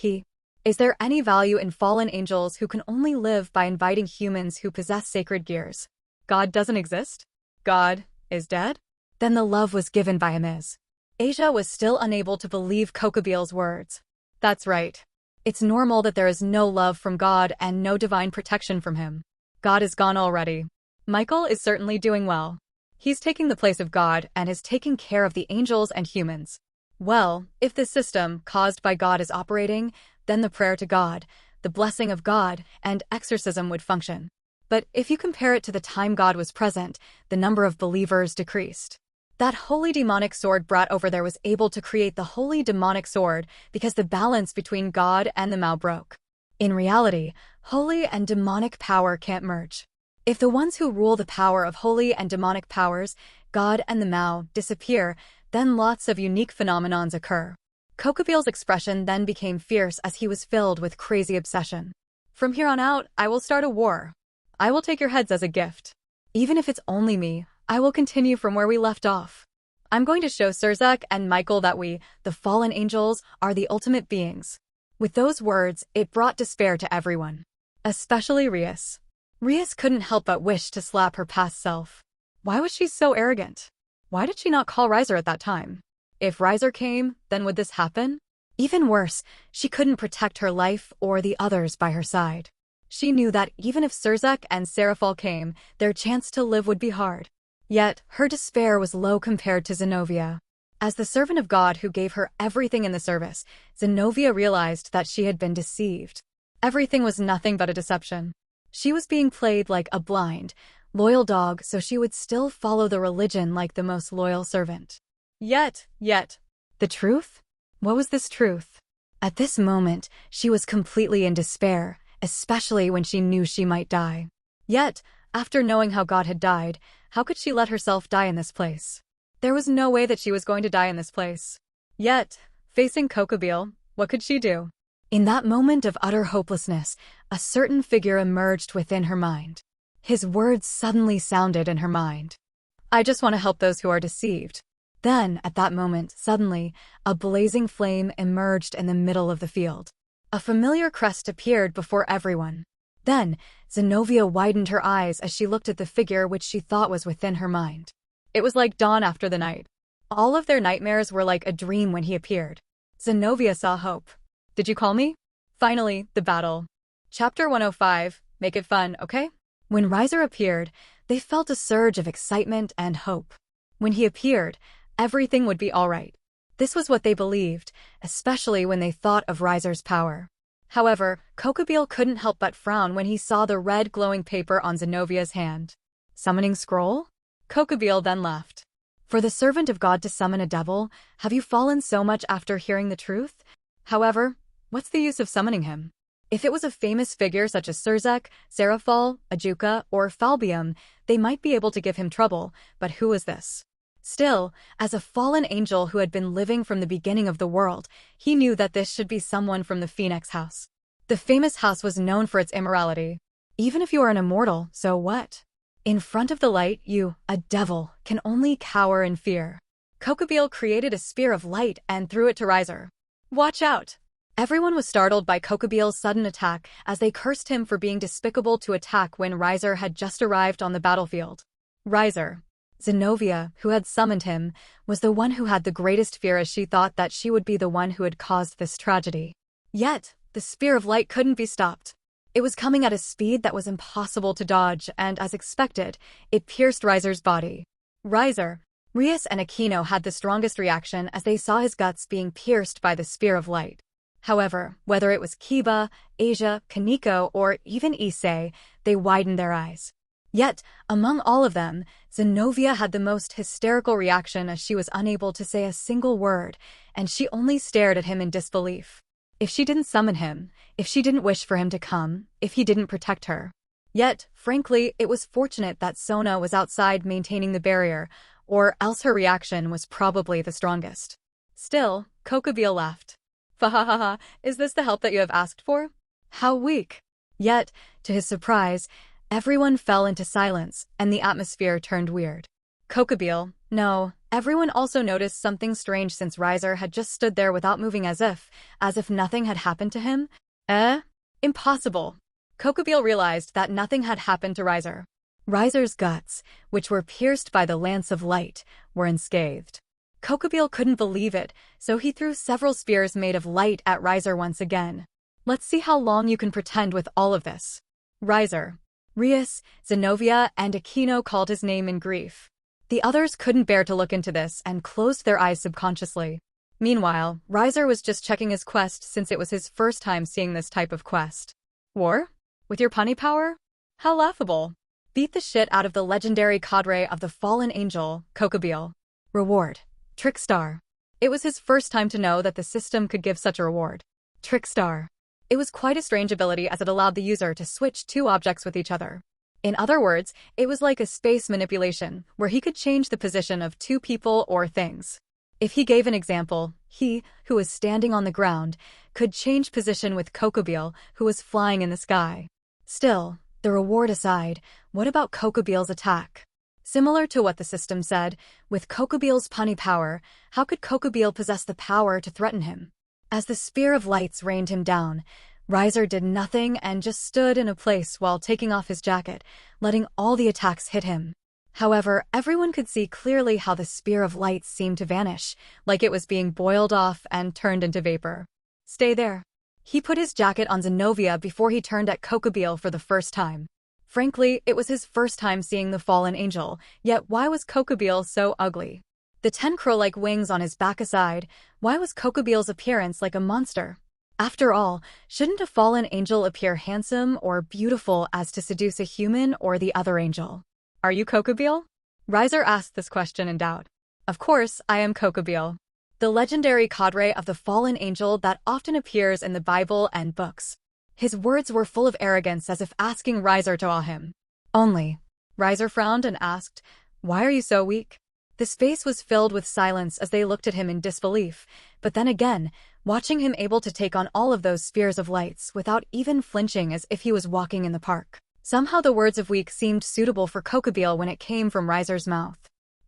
is there any value in fallen angels who can only live by inviting humans who possess sacred gears? God doesn't exist? God is dead? Then the love was given by him is. Asia was still unable to believe Kokabiel's words. That's right. It's normal that there is no love from God and no divine protection from him. God is gone already. Michael is certainly doing well. He's taking the place of God and is taking care of the angels and humans. Well, if this system, caused by God, is operating, then the prayer to God, the blessing of God, and exorcism would function. But if you compare it to the time God was present, the number of believers decreased. That holy demonic sword brought over there was able to create the holy demonic sword because the balance between God and the Mao broke. In reality, holy and demonic power can't merge. If the ones who rule the power of holy and demonic powers, God and the Mao, disappear, then lots of unique phenomenons occur. Kokabiel's expression then became fierce as he was filled with crazy obsession. From here on out, I will start a war. I will take your heads as a gift. Even if it's only me, I will continue from where we left off. I'm going to show Surzek and Michael that we, the fallen angels, are the ultimate beings. With those words, it brought despair to everyone. Especially Rias. Rias couldn't help but wish to slap her past self. Why was she so arrogant? Why did she not call Riser at that time? If Riser came, then would this happen? Even worse, she couldn't protect her life or the others by her side. She knew that even if Surzek and Serafal came, their chance to live would be hard. Yet, her despair was low compared to Zenobia. As the servant of God who gave her everything in the service, Zenobia realized that she had been deceived. Everything was nothing but a deception. She was being played like a blind, loyal dog so she would still follow the religion like the most loyal servant. Yet. The truth? What was this truth? At this moment, she was completely in despair, especially when she knew she might die. Yet, after knowing how God had died, how could she let herself die in this place? There was no way that she was going to die in this place. Yet, facing Kokabiel, what could she do? In that moment of utter hopelessness, a certain figure emerged within her mind. His words suddenly sounded in her mind. I just want to help those who are deceived. Then, at that moment, suddenly, a blazing flame emerged in the middle of the field. A familiar crest appeared before everyone. Then, Zenobia widened her eyes as she looked at the figure which she thought was within her mind. It was like dawn after the night. All of their nightmares were like a dream when he appeared. Zenobia saw hope. Did you call me? Finally, the battle. Chapter 105, make it fun, okay? When Riser appeared, they felt a surge of excitement and hope. When he appeared, everything would be all right. This was what they believed, especially when they thought of Riser's power. However, Kokabiel couldn't help but frown when he saw the red glowing paper on Zenovia's hand. Summoning scroll? Kokabiel then laughed. For the servant of God to summon a devil, have you fallen so much after hearing the truth? However, what's the use of summoning him? If it was a famous figure such as Surzek, Seraphol, Ajuka, or Falbium, they might be able to give him trouble, but who is this? Still, as a fallen angel who had been living from the beginning of the world, he knew that this should be someone from the Phenex house. The famous house was known for its immorality. Even if you are an immortal, so what? In front of the light, you, a devil, can only cower in fear. Kokabiel created a spear of light and threw it to Riser. Watch out! Everyone was startled by Kokabiel's sudden attack as they cursed him for being despicable to attack when Riser had just arrived on the battlefield. Riser, Zenobia, who had summoned him, was the one who had the greatest fear as she thought that she would be the one who had caused this tragedy. Yet, the spear of light couldn't be stopped. It was coming at a speed that was impossible to dodge, and as expected, it pierced Riser's body. Riser, Rias and Aquino had the strongest reaction as they saw his guts being pierced by the spear of light. However, whether it was Kiba, Asia, Kaneko, or even Issei, they widened their eyes. Yet, among all of them, Zenobia had the most hysterical reaction as she was unable to say a single word, and she only stared at him in disbelief. If she didn't summon him, if she didn't wish for him to come, if he didn't protect her. Yet, frankly, it was fortunate that Sona was outside maintaining the barrier, or else her reaction was probably the strongest. Still, Kokabiel laughed. Fahahaha, is this the help that you have asked for? How weak. Yet, to his surprise, everyone fell into silence, and the atmosphere turned weird. Kokabiel, no, everyone also noticed something strange since Riser had just stood there without moving as if nothing had happened to him. Impossible. Kokabiel realized that nothing had happened to Riser. Riser's guts, which were pierced by the lance of light, were unscathed. Kokabiel couldn't believe it, so he threw several spears made of light at Riser once again. Let's see how long you can pretend with all of this. Riser, Rias, Zenobia, and Aquino called his name in grief. The others couldn't bear to look into this and closed their eyes subconsciously. Meanwhile, Riser was just checking his quest since it was his first time seeing this type of quest. War? With your punny power? How laughable. Beat the shit out of the legendary cadre of the fallen angel, Kokabiel. Reward. Trickstar. It was his first time to know that the system could give such a reward. Trickstar. It was quite a strange ability as it allowed the user to switch two objects with each other. In other words, it was like a space manipulation, where he could change the position of two people or things. If he gave an example, he, who was standing on the ground, could change position with Kokabiel, who was flying in the sky. Still, the reward aside, what about Kokabiel's attack? Similar to what the system said, with Kokabiel's punny power, how could Kokabiel possess the power to threaten him? As the spear of lights rained him down, Riser did nothing and just stood in a place while taking off his jacket, letting all the attacks hit him. However, everyone could see clearly how the spear of light seemed to vanish, like it was being boiled off and turned into vapor. Stay there. He put his jacket on Zenobia before he turned at Kokabiel for the first time. Frankly, it was his first time seeing the fallen angel, yet why was Kokabiel so ugly? The 10 crow-like wings on his back aside, why was Kokabiel's appearance like a monster? After all, shouldn't a fallen angel appear handsome or beautiful as to seduce a human or the other angel? Are you Kokabiel? Riser asked this question in doubt. Of course, I am Kokabiel. The legendary cadre of the fallen angel that often appears in the Bible and books. His words were full of arrogance as if asking Riser to awe him. Only. Riser frowned and asked, why are you so weak? The space was filled with silence as they looked at him in disbelief, but then again, watching him able to take on all of those spheres of lights without even flinching as if he was walking in the park. Somehow the words of weak seemed suitable for Kokabiel when it came from Riser's mouth.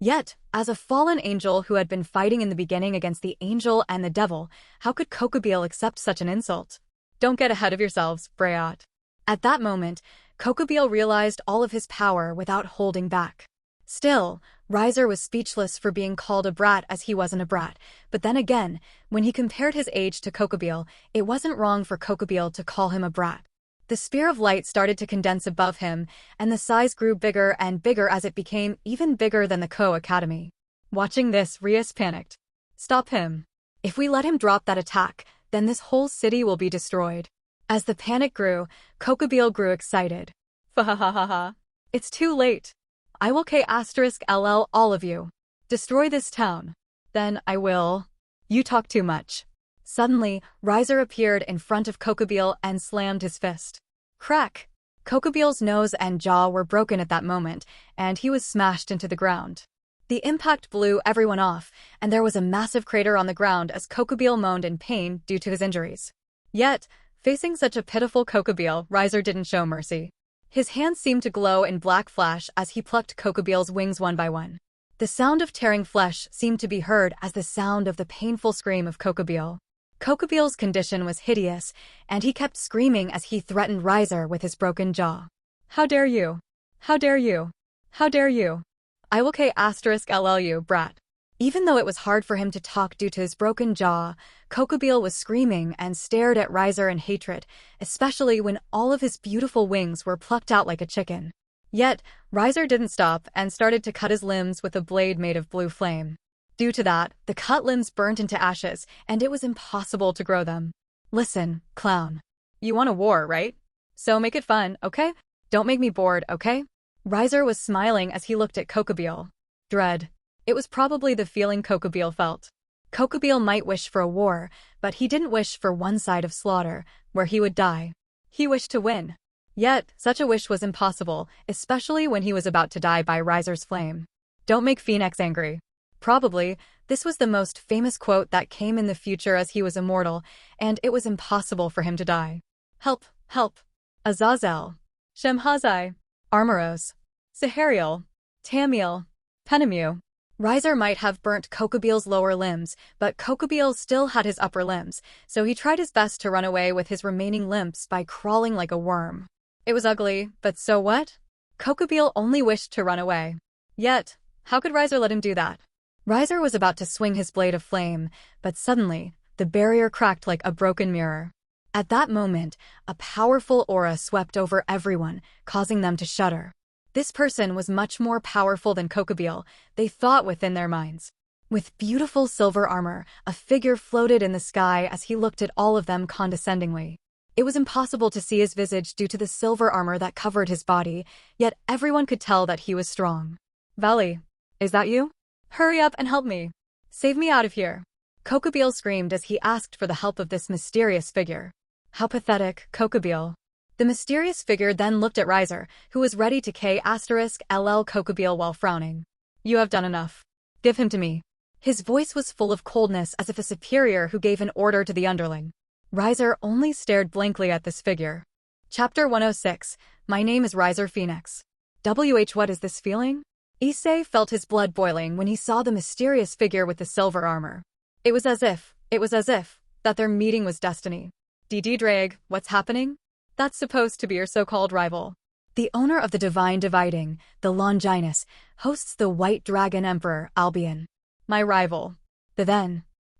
Yet, as a fallen angel who had been fighting in the beginning against the angel and the devil, how could Kokabiel accept such an insult? Don't get ahead of yourselves, Brayot. At that moment, Kokabiel realized all of his power without holding back. Still, Riser was speechless for being called a brat as he wasn't a brat, but then again, when he compared his age to Kokabiel, it wasn't wrong for Kokabiel to call him a brat. The spear of light started to condense above him, and the size grew bigger and bigger as it became even bigger than the Koh Academy. Watching this, Rias panicked. Stop him. If we let him drop that attack, then this whole city will be destroyed. As the panic grew, Kokabiel grew excited. Fahahaha. It's too late. I will K*LL all of you. Destroy this town. Then I will. You talk too much. Suddenly, Riser appeared in front of Kokabiel and slammed his fist. Crack! Kokabiel's nose and jaw were broken at that moment, and he was smashed into the ground. The impact blew everyone off, and there was a massive crater on the ground as Kokabiel moaned in pain due to his injuries. Yet, facing such a pitiful Kokabiel, Riser didn't show mercy. His hands seemed to glow in black flash as he plucked Kokabiel's wings one by one. The sound of tearing flesh seemed to be heard as the sound of the painful scream of Kokabiel. Kokabiel's condition was hideous, and he kept screaming as he threatened Riser with his broken jaw. How dare you? How dare you? How dare you? I will K*LL you, brat. Even though it was hard for him to talk due to his broken jaw, Kokabiel was screaming and stared at Riser in hatred, especially when all of his beautiful wings were plucked out like a chicken. Yet, Riser didn't stop and started to cut his limbs with a blade made of blue flame. Due to that, the cut limbs burnt into ashes, and it was impossible to grow them. Listen, clown. You want a war, right? So make it fun, okay? Don't make me bored, okay? Riser was smiling as he looked at Kokabiel. Dread. It was probably the feeling Kokabiel felt. Kokabiel might wish for a war, but he didn't wish for one side of slaughter, where he would die. He wished to win. Yet, such a wish was impossible, especially when he was about to die by Riser's flame. Don't make Phenex angry. Probably, this was the most famous quote that came in the future as he was immortal, and it was impossible for him to die. Help, help. Azazel. Shemhazai. Armoros. Sahariel. Tamiel. Penemu. Riser might have burnt Kokabiel's lower limbs, but Kokabiel still had his upper limbs, so he tried his best to run away with his remaining limbs by crawling like a worm. It was ugly, but so what? Kokabiel only wished to run away. Yet, how could Riser let him do that? Riser was about to swing his blade of flame, but suddenly, the barrier cracked like a broken mirror. At that moment, a powerful aura swept over everyone, causing them to shudder. This person was much more powerful than Kokabiel, they thought within their minds. With beautiful silver armor, a figure floated in the sky as he looked at all of them condescendingly. It was impossible to see his visage due to the silver armor that covered his body, yet everyone could tell that he was strong. Vali, is that you? Hurry up and help me. Save me out of here. Kokabiel screamed as he asked for the help of this mysterious figure. How pathetic, Kokabiel. The mysterious figure then looked at Riser, who was ready to K*LL Kokabiel while frowning. You have done enough. Give him to me. His voice was full of coldness as if a superior who gave an order to the underling. Riser only stared blankly at this figure. Chapter 106, My name is Riser Phenex. What is this feeling? Issei felt his blood boiling when he saw the mysterious figure with the silver armor. It was as if, that their meeting was destiny. DD Drag, what's happening? That's supposed to be your so-called rival. The owner of the Divine Dividing, the Longinus, hosts the White Dragon Emperor, Albion. My rival.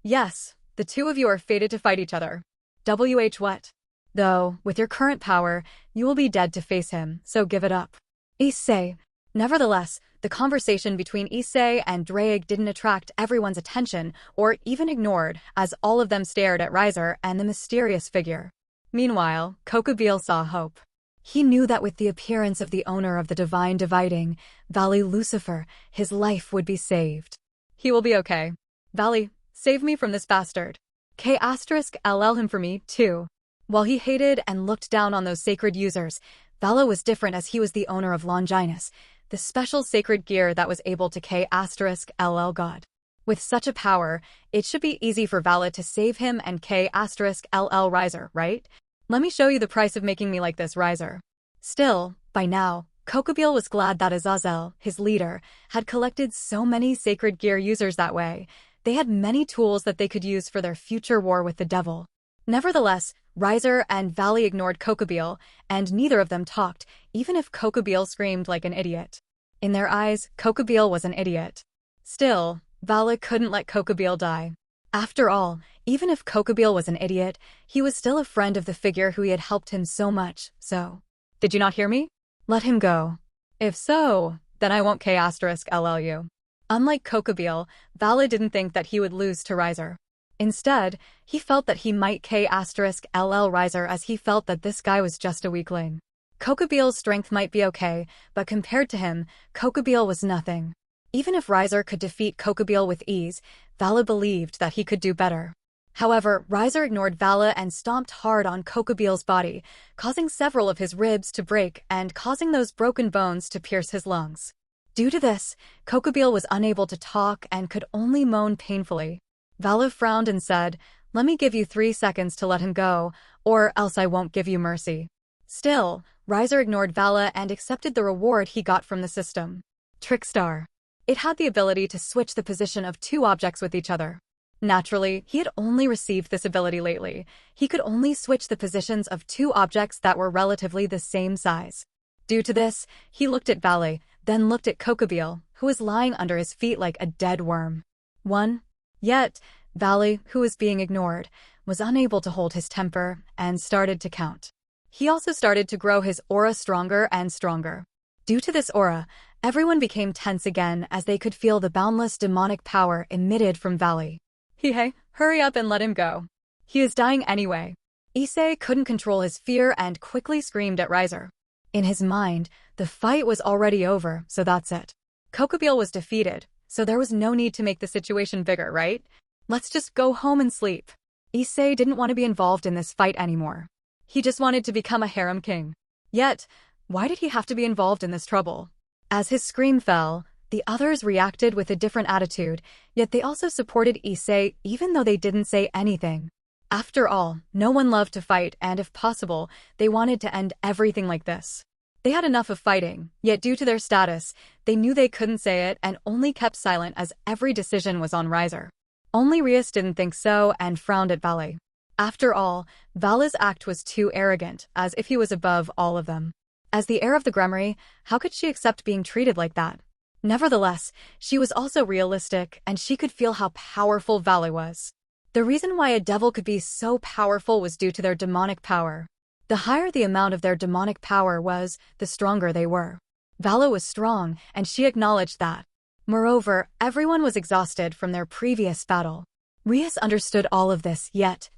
Yes, the two of you are fated to fight each other. What? Though, with your current power, you will be dead to face him, so give it up. Issei. Nevertheless, the conversation between Issei and Drake didn't attract everyone's attention or even ignored as all of them stared at Riser and the mysterious figure. Meanwhile, Kokabiel saw hope. He knew that with the appearance of the owner of the Divine Dividing, Vali Lucifer, his life would be saved. He will be okay. Vali, save me from this bastard. K*LL him for me, too. While he hated and looked down on those sacred users, Vala was different as he was the owner of Longinus, the special sacred gear that was able to K*LL God. With such a power, it should be easy for Vala to save him and K*LL Riser, right? Let me show you the price of making me like this, Riser. Still, by now, Kokabiel was glad that Azazel, his leader, had collected so many sacred gear users that way. They had many tools that they could use for their future war with the devil. Nevertheless, Riser and Vali ignored Kokabiel, and neither of them talked, even if Kokabiel screamed like an idiot. In their eyes, Kokabiel was an idiot. Still, Vali couldn't let Kokabiel die. After all, even if Kokabiel was an idiot, he was still a friend of the figure who had helped him so much, so... Did you not hear me? Let him go. If so, then I won't K*LL you. Unlike Kokabiel, Vali didn't think that he would lose to Riser. Instead, he felt that he might K*LL Riser as he felt that this guy was just a weakling. Kokabiel's strength might be okay, but compared to him, Kokabiel was nothing. Even if Riser could defeat Kokabiel with ease, Vali believed that he could do better. However, Riser ignored Vali and stomped hard on Kokabiel's body, causing several of his ribs to break and causing those broken bones to pierce his lungs. Due to this, Kokabiel was unable to talk and could only moan painfully. Vali frowned and said, "Let me give you 3 seconds to let him go, or else I won't give you mercy." Still, Riser ignored Vali and accepted the reward he got from the system. Trickstar. It had the ability to switch the position of 2 objects with each other. Naturally, he had only received this ability lately. He could only switch the positions of 2 objects that were relatively the same size. Due to this, he looked at Vali, then looked at Kokabiel, who was lying under his feet like a dead worm. 1. Yet, Vali, who was being ignored, was unable to hold his temper and started to count. He also started to grow his aura stronger and stronger. Due to this aura, everyone became tense again as they could feel the boundless demonic power emitted from Vali. Hey, hurry up and let him go. He is dying anyway. Issei couldn't control his fear and quickly screamed at Riser. In his mind, the fight was already over, so that's it. Kokabiel was defeated, so there was no need to make the situation bigger, right? Let's just go home and sleep. Issei didn't want to be involved in this fight anymore. He just wanted to become a harem king. Yet, why did he have to be involved in this trouble? As his scream fell, the others reacted with a different attitude, yet they also supported Issei even though they didn't say anything. After all, no one loved to fight and if possible, they wanted to end everything like this. They had enough of fighting, yet due to their status, they knew they couldn't say it and only kept silent as every decision was on Riser. Only Rias didn't think so and frowned at Vali. After all, Vali's act was too arrogant, as if he was above all of them. As the heir of the Gremory, how could she accept being treated like that? Nevertheless, she was also realistic, and she could feel how powerful Vali was. The reason why a devil could be so powerful was due to their demonic power. The higher the amount of their demonic power was, the stronger they were. Vali was strong, and she acknowledged that. Moreover, everyone was exhausted from their previous battle. Rias understood all of this, yet,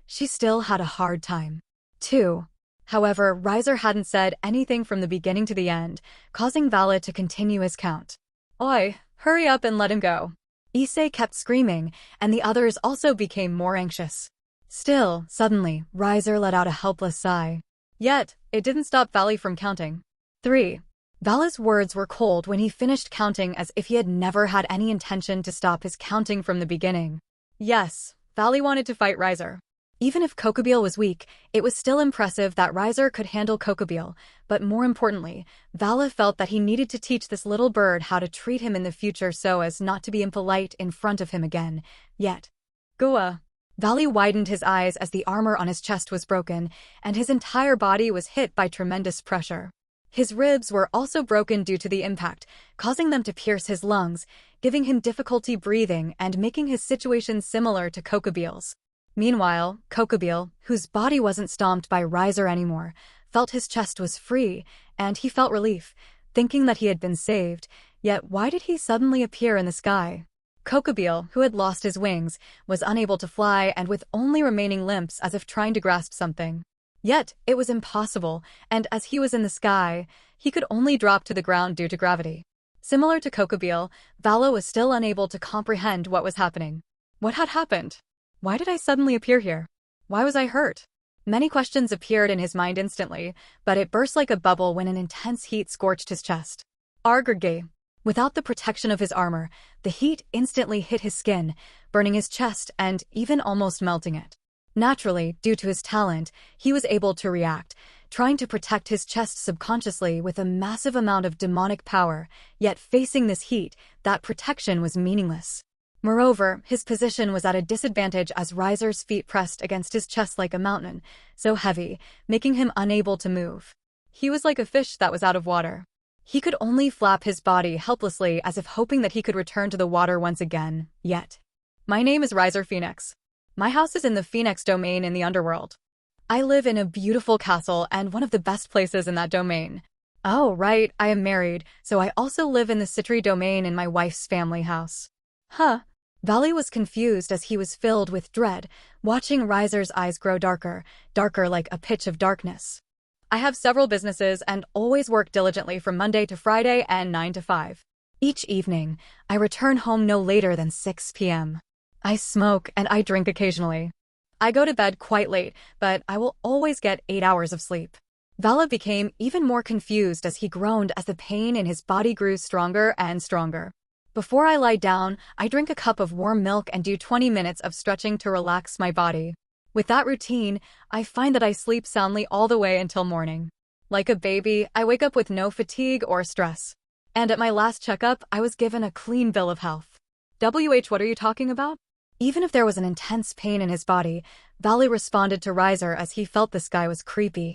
she still had a hard time. 2. However, Riser hadn't said anything from the beginning to the end, causing Vali to continue his count. Oi, hurry up and let him go. Issei kept screaming, and the others also became more anxious. Still, suddenly, Riser let out a helpless sigh. Yet, it didn't stop Vali from counting. 3. Vali's words were cold when he finished counting as if he had never had any intention to stop his counting from the beginning. Yes, Vali wanted to fight Riser. Even if Kokabiel was weak, it was still impressive that Riser could handle Kokabiel, but more importantly, Vali felt that he needed to teach this little bird how to treat him in the future so as not to be impolite in front of him again. Yet, Kuoh. Vali widened his eyes as the armor on his chest was broken, and his entire body was hit by tremendous pressure. His ribs were also broken due to the impact, causing them to pierce his lungs, giving him difficulty breathing and making his situation similar to Kokabiel's. Meanwhile, Kokabiel, whose body wasn't stomped by Riser anymore, felt his chest was free, and he felt relief, thinking that he had been saved, yet why did he suddenly appear in the sky? Kokabiel, who had lost his wings, was unable to fly and with only remaining limbs as if trying to grasp something. Yet, it was impossible, and as he was in the sky, he could only drop to the ground due to gravity. Similar to Kokabiel, Vali was still unable to comprehend what was happening. What had happened? Why did I suddenly appear here? Why was I hurt? Many questions appeared in his mind instantly, but it burst like a bubble when an intense heat scorched his chest. Argrgay. Without the protection of his armor, the heat instantly hit his skin, burning his chest and even almost melting it. Naturally, due to his talent, he was able to react, trying to protect his chest subconsciously with a massive amount of demonic power, yet facing this heat, that protection was meaningless. Moreover, his position was at a disadvantage as Riser's feet pressed against his chest like a mountain, so heavy, making him unable to move. He was like a fish that was out of water. He could only flap his body helplessly as if hoping that he could return to the water once again, yet. My name is Riser Phenex. My house is in the Phenex domain in the underworld. I live in a beautiful castle and one of the best places in that domain. Oh, right, I am married, so I also live in the Citri domain in my wife's family house. Huh. Vali was confused as he was filled with dread, watching Riser's eyes grow darker, darker like a pitch of darkness. I have several businesses and always work diligently from Monday to Friday and 9 to 5. Each evening, I return home no later than 6 p.m. I smoke and I drink occasionally. I go to bed quite late, but I will always get 8 hours of sleep. Vala became even more confused as he groaned as the pain in his body grew stronger and stronger. Before I lie down, I drink a cup of warm milk and do 20 minutes of stretching to relax my body. With that routine, I find that I sleep soundly all the way until morning. Like a baby, I wake up with no fatigue or stress. And at my last checkup, I was given a clean bill of health. What are you talking about? Even if there was an intense pain in his body, Vali responded to Riser as he felt this guy was creepy.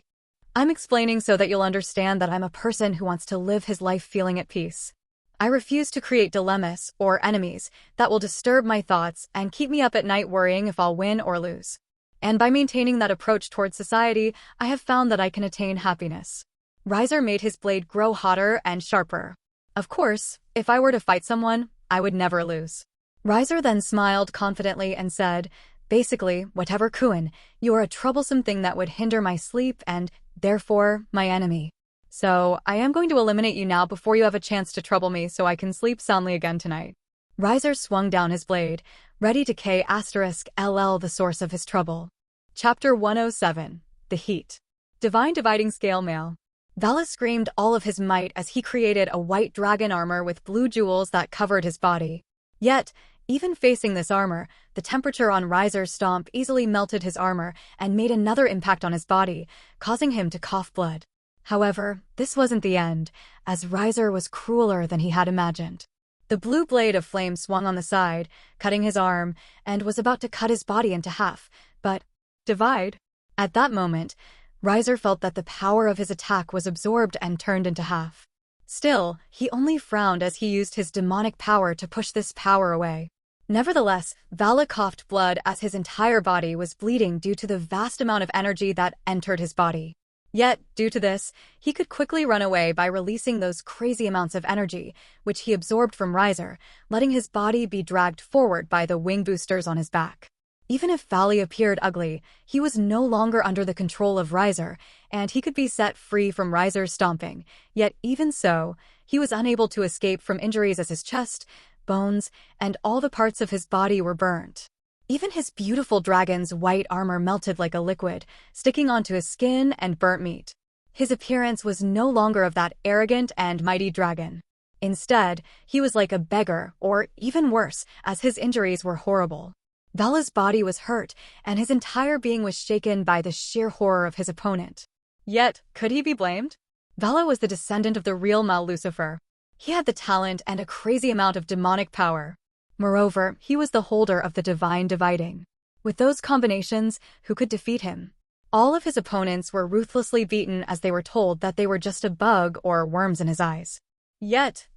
I'm explaining so that you'll understand that I'm a person who wants to live his life feeling at peace. I refuse to create dilemmas or enemies that will disturb my thoughts and keep me up at night worrying if I'll win or lose. And by maintaining that approach towards society, I have found that I can attain happiness. Riser made his blade grow hotter and sharper. Of course, if I were to fight someone, I would never lose. Riser then smiled confidently and said, basically, whatever Kuoh, you are a troublesome thing that would hinder my sleep and, therefore, my enemy. So, I am going to eliminate you now before you have a chance to trouble me so I can sleep soundly again tonight. Riser swung down his blade, ready to K*LL the source of his trouble. Chapter 107. The Heat. Divine Dividing Scale Male. Vala screamed all of his might as he created a white dragon armor with blue jewels that covered his body. Yet, even facing this armor, the temperature on Riser's stomp easily melted his armor and made another impact on his body, causing him to cough blood. However, this wasn't the end, as Riser was crueler than he had imagined. The blue blade of flame swung on the side, cutting his arm, and was about to cut his body into half, but divide. At that moment, Riser felt that the power of his attack was absorbed and turned into half. Still, he only frowned as he used his demonic power to push this power away. Nevertheless, Vala coughed blood as his entire body was bleeding due to the vast amount of energy that entered his body. Yet, due to this, he could quickly run away by releasing those crazy amounts of energy, which he absorbed from Riser, letting his body be dragged forward by the wing boosters on his back. Even if Vali appeared ugly, he was no longer under the control of Riser, and he could be set free from Riser's stomping. Yet even so, he was unable to escape from injuries as his chest, bones, and all the parts of his body were burnt. Even his beautiful dragon's white armor melted like a liquid, sticking onto his skin and burnt meat. His appearance was no longer of that arrogant and mighty dragon. Instead, he was like a beggar, or even worse, as his injuries were horrible. Vala's body was hurt, and his entire being was shaken by the sheer horror of his opponent. Yet, could he be blamed? Vala was the descendant of the real Mal Lucifer. He had the talent and a crazy amount of demonic power. Moreover, he was the holder of the Divine Dividing. With those combinations, who could defeat him? All of his opponents were ruthlessly beaten as they were told that they were just a bug or worms in his eyes. Yet,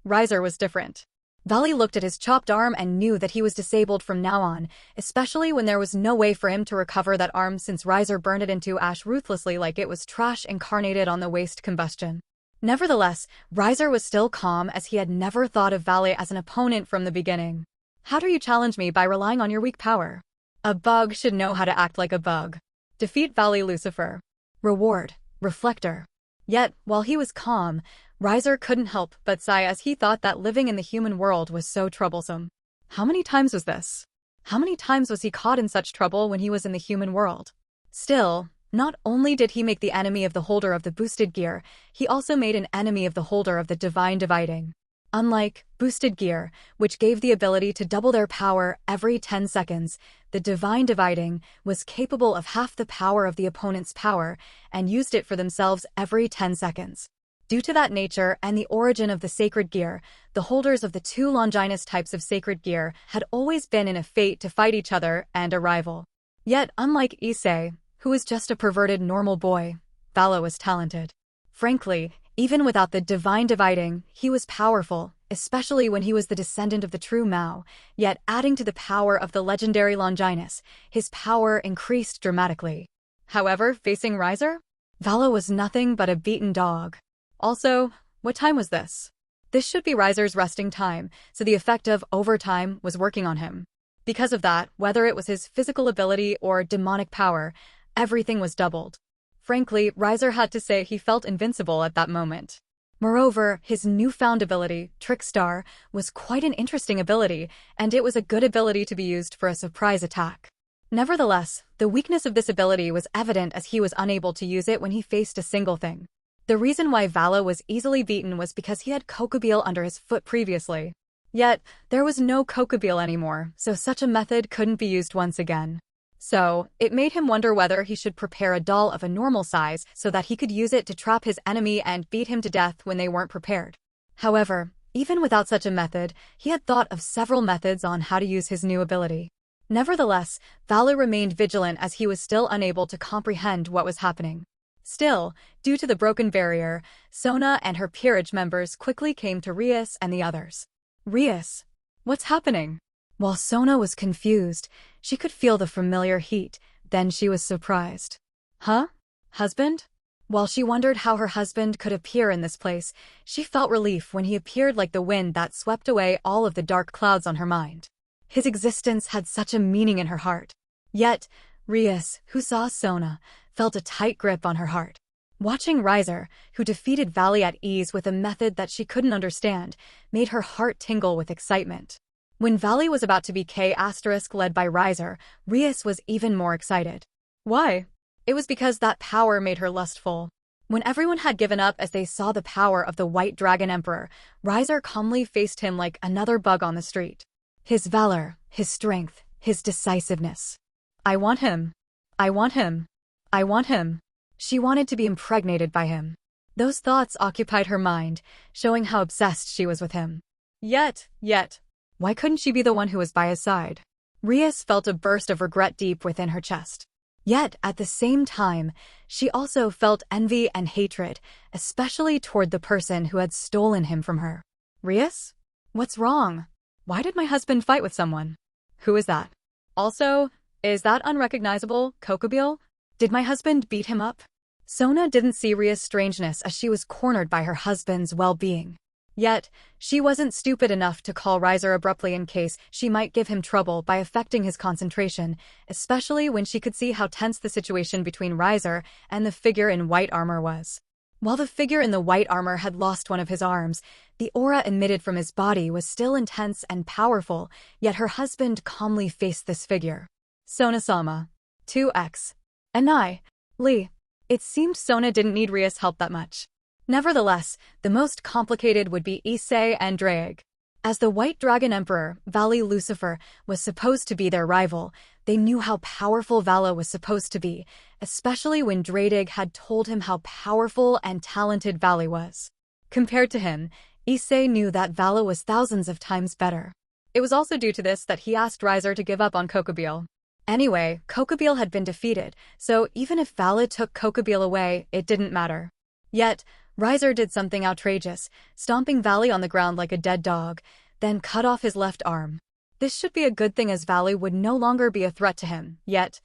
Riser was different. Vali looked at his chopped arm and knew that he was disabled from now on, especially when there was no way for him to recover that arm since Riser burned it into ash ruthlessly like it was trash incarnated on the waste combustion. Nevertheless, Riser was still calm as he had never thought of Vali as an opponent from the beginning. How dare you challenge me by relying on your weak power? A bug should know how to act like a bug. Defeat Vali Lucifer. Reward. Reflector. Yet, while he was calm, Riser couldn't help but sigh as he thought that living in the human world was so troublesome. How many times was this? How many times was he caught in such trouble when he was in the human world? Still, not only did he make the enemy of the holder of the boosted gear, he also made an enemy of the holder of the Divine Dividing. Unlike boosted gear, which gave the ability to double their power every 10 seconds, the Divine Dividing was capable of half the power of the opponent's power and used it for themselves every 10 seconds. Due to that nature and the origin of the sacred gear, the holders of the two Longinus types of sacred gear had always been in a fate to fight each other and a rival. Yet, unlike Issei, who was just a perverted normal boy, Vali was talented. Frankly, even without the Divine Dividing, he was powerful, especially when he was the descendant of the true Mao, yet adding to the power of the legendary Longinus, his power increased dramatically. However, facing Riser, Vali was nothing but a beaten dog. Also, what time was this? This should be Riser's resting time, so the effect of overtime was working on him. Because of that, whether it was his physical ability or demonic power, everything was doubled. Frankly, Riser had to say he felt invincible at that moment. Moreover, his newfound ability, Trickstar, was quite an interesting ability, and it was a good ability to be used for a surprise attack. Nevertheless, the weakness of this ability was evident as he was unable to use it when he faced a single thing. The reason why Vali was easily beaten was because he had Kokabiel under his foot previously. Yet, there was no Kokabiel anymore, so such a method couldn't be used once again. So, it made him wonder whether he should prepare a doll of a normal size so that he could use it to trap his enemy and beat him to death when they weren't prepared. However, even without such a method, he had thought of several methods on how to use his new ability. Nevertheless, Vali remained vigilant as he was still unable to comprehend what was happening. Still, due to the broken barrier, Sona and her peerage members quickly came to Rias and the others. Rias, what's happening? While Sona was confused, she could feel the familiar heat, then she was surprised. Huh? Husband? While she wondered how her husband could appear in this place, she felt relief when he appeared like the wind that swept away all of the dark clouds on her mind. His existence had such a meaning in her heart. Yet, Rias, who saw Sona, felt a tight grip on her heart. Watching Riser, who defeated Vali at ease with a method that she couldn't understand, made her heart tingle with excitement. When Vali was about to be led by Riser, Rias was even more excited. Why? It was because that power made her lustful. When everyone had given up as they saw the power of the White Dragon Emperor, Riser calmly faced him like another bug on the street. His valor, his strength, his decisiveness. I want him. I want him. I want him. She wanted to be impregnated by him. Those thoughts occupied her mind, showing how obsessed she was with him. Yet, why couldn't she be the one who was by his side? Rias felt a burst of regret deep within her chest. Yet, at the same time, she also felt envy and hatred, especially toward the person who had stolen him from her. Rias? What's wrong? Why did my husband fight with someone? Who is that? Also, is that unrecognizable, Kokabiel? Did my husband beat him up? Sona didn't see Rias' strangeness as she was cornered by her husband's well-being. Yet, she wasn't stupid enough to call Riser abruptly in case she might give him trouble by affecting his concentration, especially when she could see how tense the situation between Riser and the figure in white armor was. While the figure in the white armor had lost one of his arms, the aura emitted from his body was still intense and powerful, yet her husband calmly faced this figure. Sona-sama. 2x. And Lee. It seemed Sona didn't need Rias' help that much. Nevertheless, the most complicated would be Issei and Drake. As the White Dragon Emperor, Vali Lucifer, was supposed to be their rival, they knew how powerful Vali was supposed to be, especially when Drake had told him how powerful and talented Vali was. Compared to him, Issei knew that Vali was thousands of times better. It was also due to this that he asked Riser to give up on Kokabiel. Anyway, Kokabiel had been defeated, so even if Vali took Kokabiel away, it didn't matter. Yet, Riser did something outrageous, stomping Vali on the ground like a dead dog, then cut off his left arm. This should be a good thing as Vali would no longer be a threat to him, yet,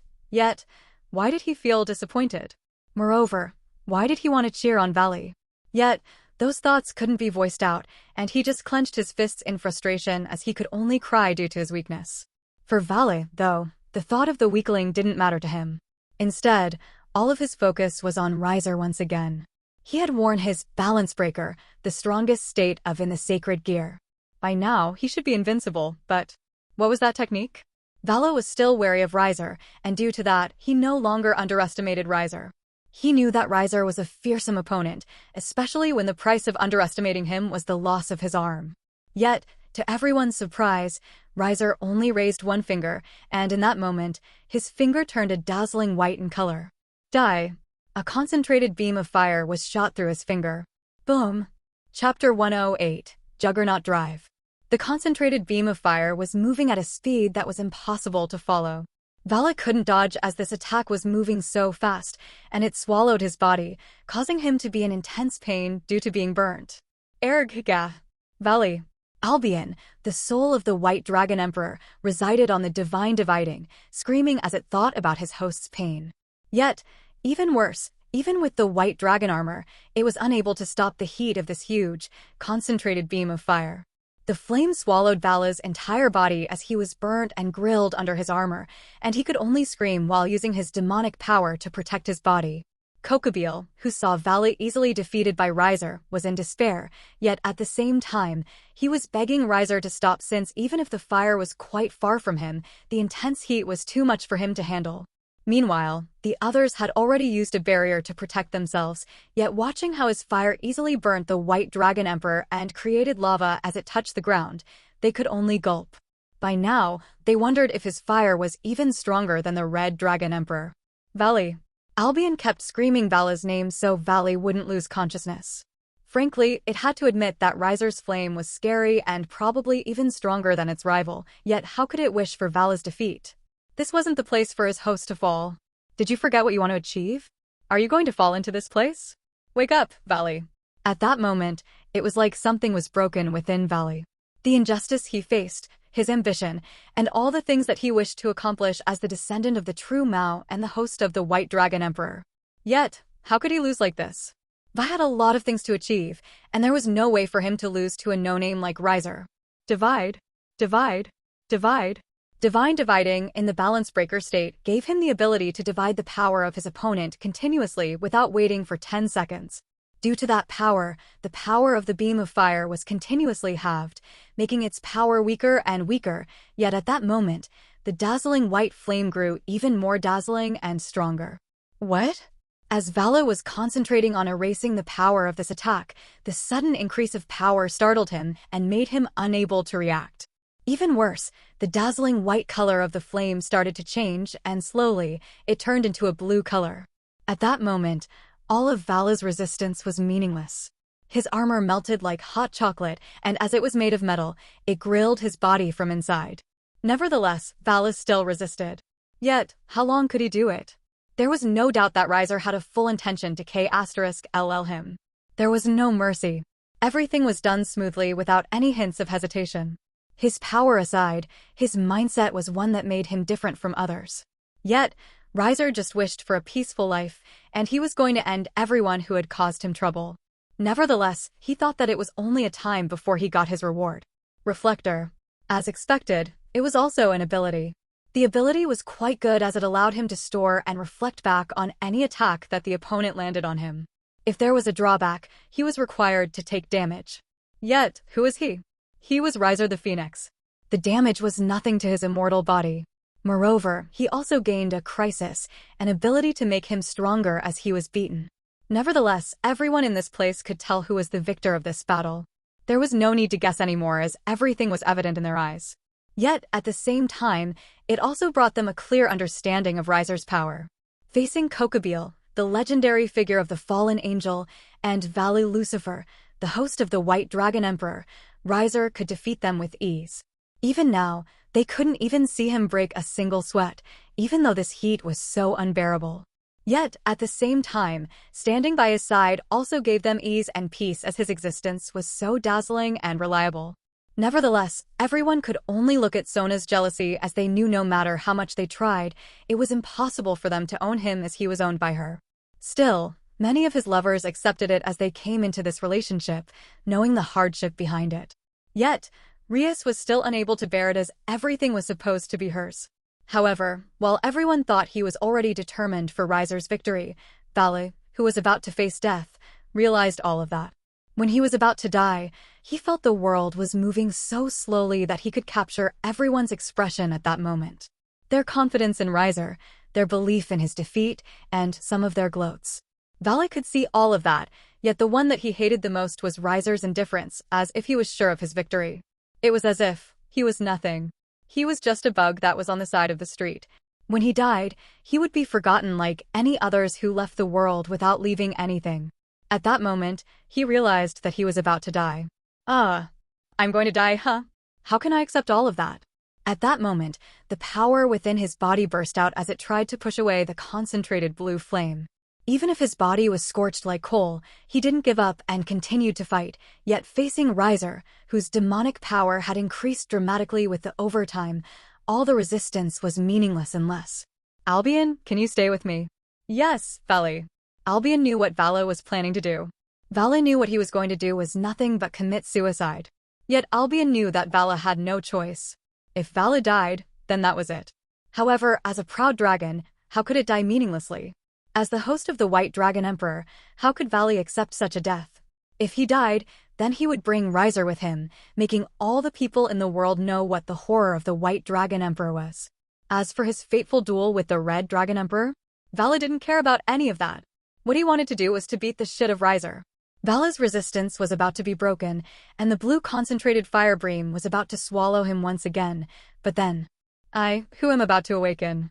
why did he feel disappointed? Moreover, why did he want to cheer on Vali? Yet, those thoughts couldn't be voiced out, and he just clenched his fists in frustration as he could only cry due to his weakness. For Vali, though, the thought of the weakling didn't matter to him. Instead, all of his focus was on Riser once again. He had worn his balance breaker, the strongest state of in the sacred gear. By now, he should be invincible, but what was that technique? Vali was still wary of Riser, and due to that, he no longer underestimated Riser. He knew that Riser was a fearsome opponent, especially when the price of underestimating him was the loss of his arm. Yet, to everyone's surprise, Riser only raised one finger, and in that moment, his finger turned a dazzling white in color. Die. A concentrated beam of fire was shot through his finger. Boom. Chapter 108, Juggernaut Drive. The concentrated beam of fire was moving at a speed that was impossible to follow. Vali couldn't dodge as this attack was moving so fast, and it swallowed his body, causing him to be in intense pain due to being burnt. Erg-ga. Vali. Albion, the soul of the White Dragon Emperor, resided on the divine dividing, screaming as it thought about his host's pain. Yet, even worse, even with the White Dragon armor, it was unable to stop the heat of this huge, concentrated beam of fire. The flame swallowed Vali's entire body as he was burnt and grilled under his armor, and he could only scream while using his demonic power to protect his body. Kokabiel, who saw Vali easily defeated by Riser, was in despair, yet at the same time, he was begging Riser to stop since even if the fire was quite far from him, the intense heat was too much for him to handle. Meanwhile, the others had already used a barrier to protect themselves, yet watching how his fire easily burnt the White Dragon Emperor and created lava as it touched the ground, they could only gulp. By now, they wondered if his fire was even stronger than the Red Dragon Emperor. Vali. Albion kept screaming Vali's name so Vali wouldn't lose consciousness. Frankly, it had to admit that Riser's flame was scary and probably even stronger than its rival, yet how could it wish for Vali's defeat? This wasn't the place for his host to fall. Did you forget what you want to achieve? Are you going to fall into this place? Wake up, Vali. At that moment, it was like something was broken within Vali. The injustice he faced, his ambition, and all the things that he wished to accomplish as the descendant of the true Mao and the host of the White Dragon Emperor. Yet, how could he lose like this? Vali had a lot of things to achieve, and there was no way for him to lose to a no-name like Riser. Divide. Divide. Divide. Divine dividing in the balance breaker state gave him the ability to divide the power of his opponent continuously without waiting for 10 seconds. Due to that power, the power of the beam of fire was continuously halved, making its power weaker and weaker, yet at that moment, the dazzling white flame grew even more dazzling and stronger. What? As Vali was concentrating on erasing the power of this attack, the sudden increase of power startled him and made him unable to react. Even worse, the dazzling white color of the flame started to change, and slowly, it turned into a blue color. At that moment, all of Vali's resistance was meaningless. His armor melted like hot chocolate, and as it was made of metal, it grilled his body from inside. Nevertheless, Vali still resisted. Yet, how long could he do it? There was no doubt that Riser had a full intention to K*LL him. There was no mercy. Everything was done smoothly without any hints of hesitation. His power aside, his mindset was one that made him different from others. Yet, Riser just wished for a peaceful life, and he was going to end everyone who had caused him trouble. Nevertheless, he thought that it was only a time before he got his reward. Reflector. As expected, it was also an ability. The ability was quite good as it allowed him to store and reflect back on any attack that the opponent landed on him. If there was a drawback, he was required to take damage. Yet, who was he? He was Riser the Phenex. The damage was nothing to his immortal body. Moreover, he also gained a crisis, an ability to make him stronger as he was beaten. Nevertheless, everyone in this place could tell who was the victor of this battle. There was no need to guess anymore as everything was evident in their eyes. Yet, at the same time, it also brought them a clear understanding of Riser's power. Facing Kokabiel, the legendary figure of the fallen angel, and Vali Lucifer, the host of the White Dragon Emperor, Riser could defeat them with ease. Even now, they couldn't even see him break a single sweat, even though this heat was so unbearable. Yet, at the same time, standing by his side also gave them ease and peace as his existence was so dazzling and reliable. Nevertheless, everyone could only look at Sona's jealousy as they knew no matter how much they tried, it was impossible for them to own him as he was owned by her. Still, many of his lovers accepted it as they came into this relationship, knowing the hardship behind it. Yet, Rias was still unable to bear it as everything was supposed to be hers. However, while everyone thought he was already determined for Riser's victory, Vali, who was about to face death, realized all of that. When he was about to die, he felt the world was moving so slowly that he could capture everyone's expression at that moment. Their confidence in Riser, their belief in his defeat, and some of their gloats. Vali could see all of that, yet the one that he hated the most was Riser's indifference, as if he was sure of his victory. It was as if he was nothing. He was just a bug that was on the side of the street. When he died, he would be forgotten like any others who left the world without leaving anything. At that moment, he realized that he was about to die. I'm going to die, huh? How can I accept all of that? At that moment, the power within his body burst out as it tried to push away the concentrated blue flame. Even if his body was scorched like coal, he didn't give up and continued to fight, yet facing Riser, whose demonic power had increased dramatically with the overtime, all the resistance was meaningless unless. Albion, can you stay with me? Yes, Vali. Albion knew what Vali was planning to do. Vali knew what he was going to do was nothing but commit suicide. Yet Albion knew that Vali had no choice. If Vali died, then that was it. However, as a proud dragon, how could it die meaninglessly? As the host of the White Dragon Emperor, how could Vali accept such a death? If he died, then he would bring Riser with him, making all the people in the world know what the horror of the White Dragon Emperor was. As for his fateful duel with the Red Dragon Emperor, Vali didn't care about any of that. What he wanted to do was to beat the shit of Riser. Vali's resistance was about to be broken, and the blue concentrated fire beam was about to swallow him once again, but then, who am about to awaken?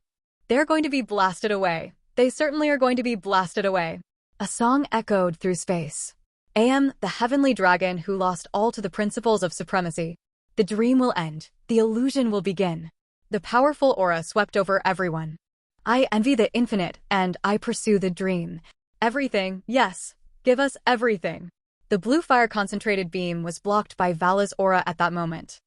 They're going to be blasted away. They certainly are going to be blasted away. A song echoed through space. I am the heavenly dragon who lost all to the principles of supremacy. The dream will end. The illusion will begin. The powerful aura swept over everyone. I envy the infinite, and I pursue the dream. Everything, yes. Give us everything. The blue fire concentrated beam was blocked by Vali's aura at that moment.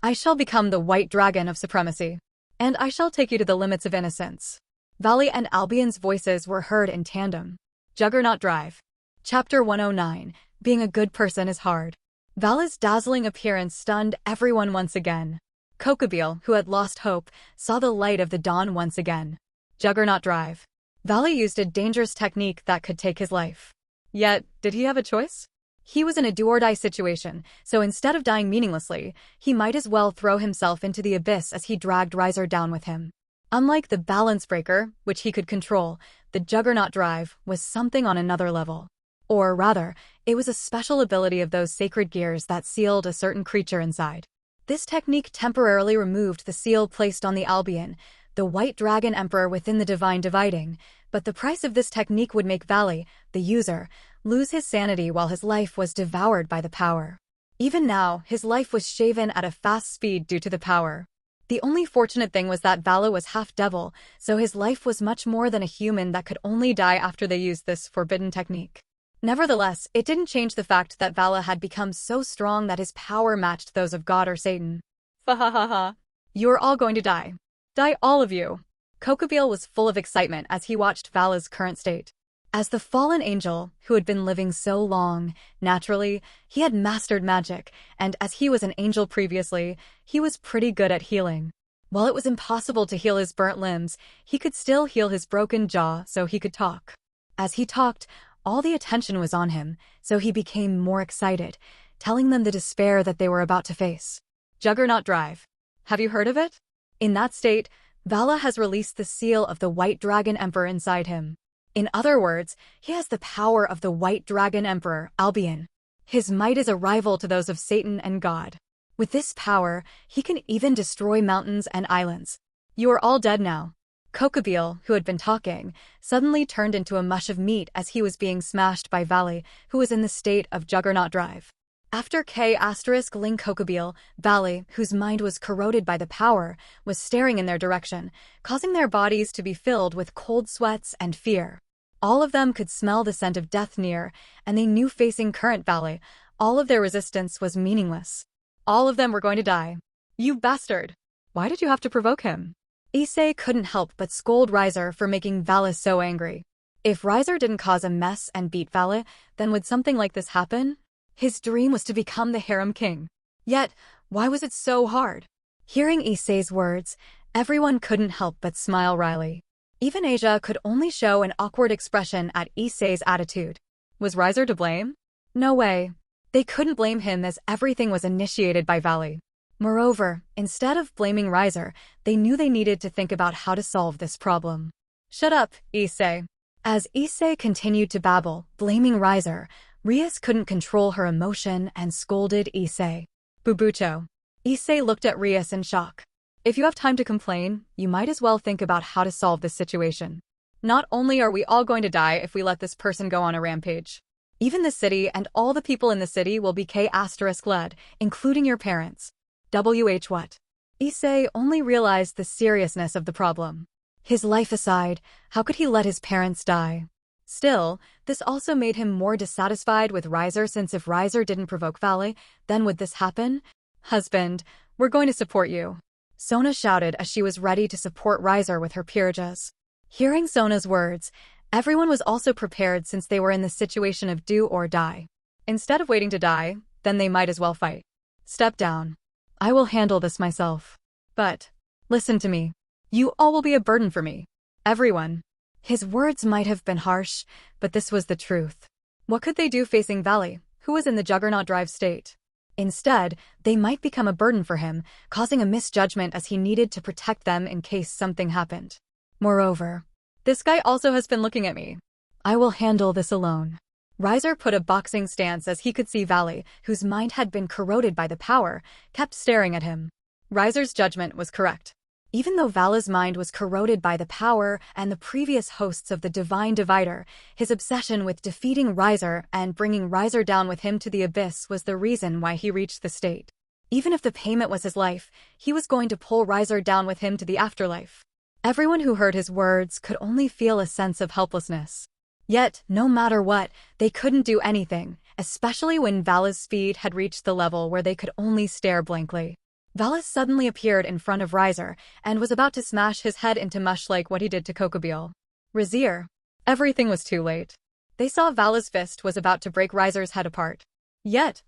I shall become the white dragon of supremacy. And I shall take you to the limits of innocence. Vali and Albion's voices were heard in tandem. Juggernaut Drive. Chapter 109. Being a good person is hard. Vali's dazzling appearance stunned everyone once again. Kokabiel, who had lost hope, saw the light of the dawn once again. Juggernaut Drive. Vali used a dangerous technique that could take his life. Yet, did he have a choice? He was in a do-or-die situation, so instead of dying meaninglessly, he might as well throw himself into the abyss as he dragged Riser down with him. Unlike the balance breaker, which he could control, the Juggernaut Drive was something on another level. Or rather, it was a special ability of those sacred gears that sealed a certain creature inside. This technique temporarily removed the seal placed on the Albion, the White Dragon Emperor within the Divine Dividing, but the price of this technique would make Vali, the user, lose his sanity while his life was devoured by the power. Even now, his life was shaven at a fast speed due to the power. The only fortunate thing was that Vali was half devil, so his life was much more than a human that could only die after they used this forbidden technique. Nevertheless, it didn't change the fact that Vali had become so strong that his power matched those of God or Satan. Fa. You're all going to die. Die all of you. Kokabiel was full of excitement as he watched Vali's current state. As the fallen angel, who had been living so long, naturally, he had mastered magic, and as he was an angel previously, he was pretty good at healing. While it was impossible to heal his burnt limbs, he could still heal his broken jaw so he could talk. As he talked, all the attention was on him, so he became more excited, telling them the despair that they were about to face. Juggernaut Drive. Have you heard of it? In that state, Vali has released the seal of the White Dragon Emperor inside him. In other words, he has the power of the White Dragon Emperor, Albion. His might is a rival to those of Satan and God. With this power, he can even destroy mountains and islands. You are all dead now. Kokabiel, who had been talking, suddenly turned into a mush of meat as he was being smashed by Vali, who was in the state of Juggernaut Drive. After K**ling Kokabiel, Vali, whose mind was corroded by the power, was staring in their direction, causing their bodies to be filled with cold sweats and fear. All of them could smell the scent of death near, and they knew facing current Vali, all of their resistance was meaningless. All of them were going to die. You bastard! Why did you have to provoke him? Issei couldn't help but scold Riser for making Vali so angry. If Riser didn't cause a mess and beat Vali, then would something like this happen? His dream was to become the harem king. Yet, why was it so hard? Hearing Issei's words, everyone couldn't help but smile wryly. Even Asia could only show an awkward expression at Issei's attitude. Was Riser to blame? No way. They couldn't blame him as everything was initiated by Vali. Moreover, instead of blaming Riser, they knew they needed to think about how to solve this problem. Shut up, Issei. As Issei continued to babble, blaming Riser, Rias couldn't control her emotion and scolded Issei. Bubucho. Issei looked at Rias in shock. If you have time to complain, you might as well think about how to solve this situation. Not only are we all going to die if we let this person go on a rampage. Even the city and all the people in the city will be K*led, including your parents. What? Issei only realized the seriousness of the problem. His life aside, how could he let his parents die? Still, this also made him more dissatisfied with Riser, since if Riser didn't provoke Vali, then would this happen? Husband, we're going to support you. Sona shouted as she was ready to support Riser with her Pirjas. Hearing Sona's words, everyone was also prepared, since they were in the situation of do or die. Instead of waiting to die, then they might as well fight. Step down. I will handle this myself. But, listen to me. You all will be a burden for me. Everyone. His words might have been harsh, but this was the truth. What could they do facing Vali, who was in the Juggernaut Drive state? Instead, they might become a burden for him, causing a misjudgment as he needed to protect them in case something happened. Moreover, this guy also has been looking at me. I will handle this alone. Riser put a boxing stance as he could see Vali, whose mind had been corroded by the power, kept staring at him. Riser's judgment was correct. Even though Vali's mind was corroded by the power and the previous hosts of the Divine Divider, his obsession with defeating Riser and bringing Riser down with him to the abyss was the reason why he reached the state. Even if the payment was his life, he was going to pull Riser down with him to the afterlife. Everyone who heard his words could only feel a sense of helplessness. Yet, no matter what, they couldn't do anything, especially when Vali's speed had reached the level where they could only stare blankly. Vali suddenly appeared in front of Riser and was about to smash his head into mush like what he did to Kokabiel. Riser. Everything was too late. They saw Vali's fist was about to break Riser's head apart. Yet,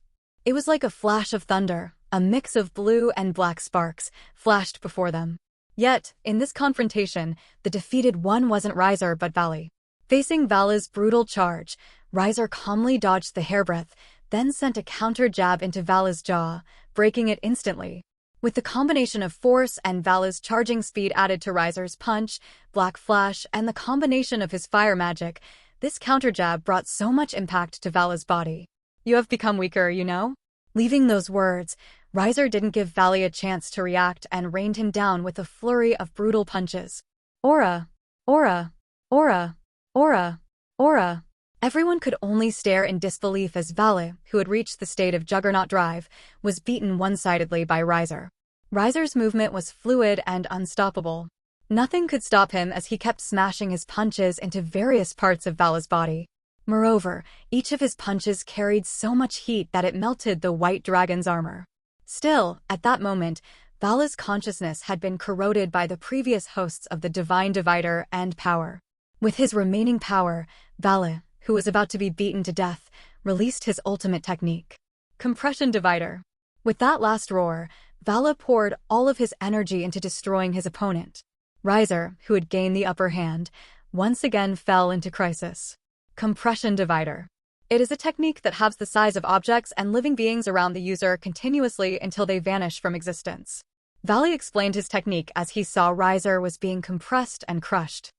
it was like a flash of thunder, a mix of blue and black sparks, flashed before them. Yet, in this confrontation, the defeated one wasn't Riser but Vali. Facing Vali's brutal charge, Riser calmly dodged the hairbreadth, then sent a counter jab into Vali's jaw, breaking it instantly. With the combination of force and Vali's charging speed added to Riser's punch, black flash, and the combination of his fire magic, this counter jab brought so much impact to Vali's body. You have become weaker, you know? Leaving those words, Riser didn't give Vali a chance to react and rained him down with a flurry of brutal punches. Aura! Aura! Aura! Aura! Aura! Everyone could only stare in disbelief as Vali, who had reached the state of Juggernaut Drive, was beaten one-sidedly by Riser. Riser's movement was fluid and unstoppable. Nothing could stop him as he kept smashing his punches into various parts of Vali's body. Moreover, each of his punches carried so much heat that it melted the white dragon's armor. Still, at that moment, Vali's consciousness had been corroded by the previous hosts of the Divine Divider and power. With his remaining power, Vali, who was about to be beaten to death, released his ultimate technique. Compression Divider. With that last roar, Vali poured all of his energy into destroying his opponent. Riser, who had gained the upper hand, once again fell into crisis. Compression Divider. It is a technique that halves the size of objects and living beings around the user continuously until they vanish from existence. Vali explained his technique as he saw Riser was being compressed and crushed.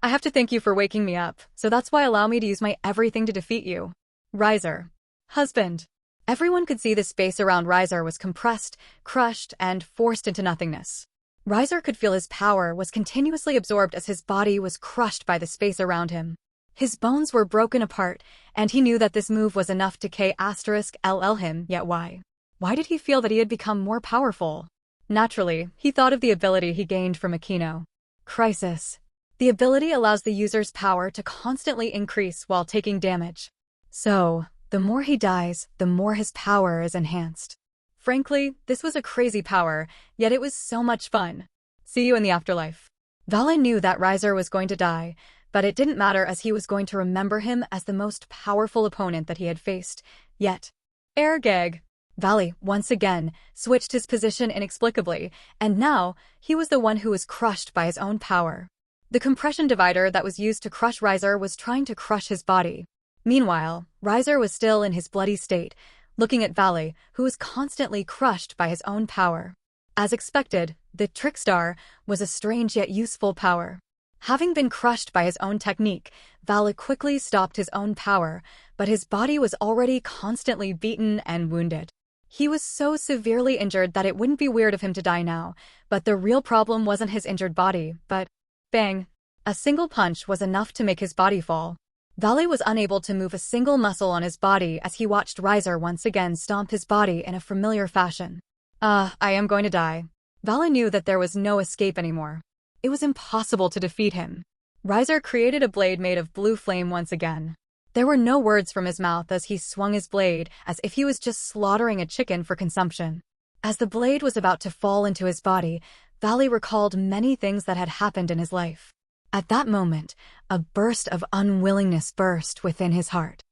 I have to thank you for waking me up, so that's why allow me to use my everything to defeat you. Riser. Husband. Everyone could see the space around Riser was compressed, crushed, and forced into nothingness. Riser could feel his power was continuously absorbed as his body was crushed by the space around him. His bones were broken apart, and he knew that this move was enough to K*LL him, yet why? Why did he feel that he had become more powerful? Naturally, he thought of the ability he gained from Aquino. Crisis. The ability allows the user's power to constantly increase while taking damage. So, the more he dies, the more his power is enhanced. Frankly, this was a crazy power, yet it was so much fun. See you in the afterlife. Vali knew that Riser was going to die, but it didn't matter as he was going to remember him as the most powerful opponent that he had faced. Yet, air gag. Vali, once again, switched his position inexplicably, and now, he was the one who was crushed by his own power. The compression divider that was used to crush Riser was trying to crush his body. Meanwhile, Riser was still in his bloody state, looking at Vali, who was constantly crushed by his own power. As expected, the Trickstar was a strange yet useful power. Having been crushed by his own technique, Vali quickly stopped his own power, but his body was already constantly beaten and wounded. He was so severely injured that it wouldn't be weird of him to die now, but the real problem wasn't his injured body, but bang! A single punch was enough to make his body fall. Vali was unable to move a single muscle on his body as he watched Riser once again stomp his body in a familiar fashion. I am going to die. Vali knew that there was no escape anymore. It was impossible to defeat him. Riser created a blade made of blue flame once again. There were no words from his mouth as he swung his blade as if he was just slaughtering a chicken for consumption. As the blade was about to fall into his body, Vali recalled many things that had happened in his life. At that moment, a burst of unwillingness burst within his heart.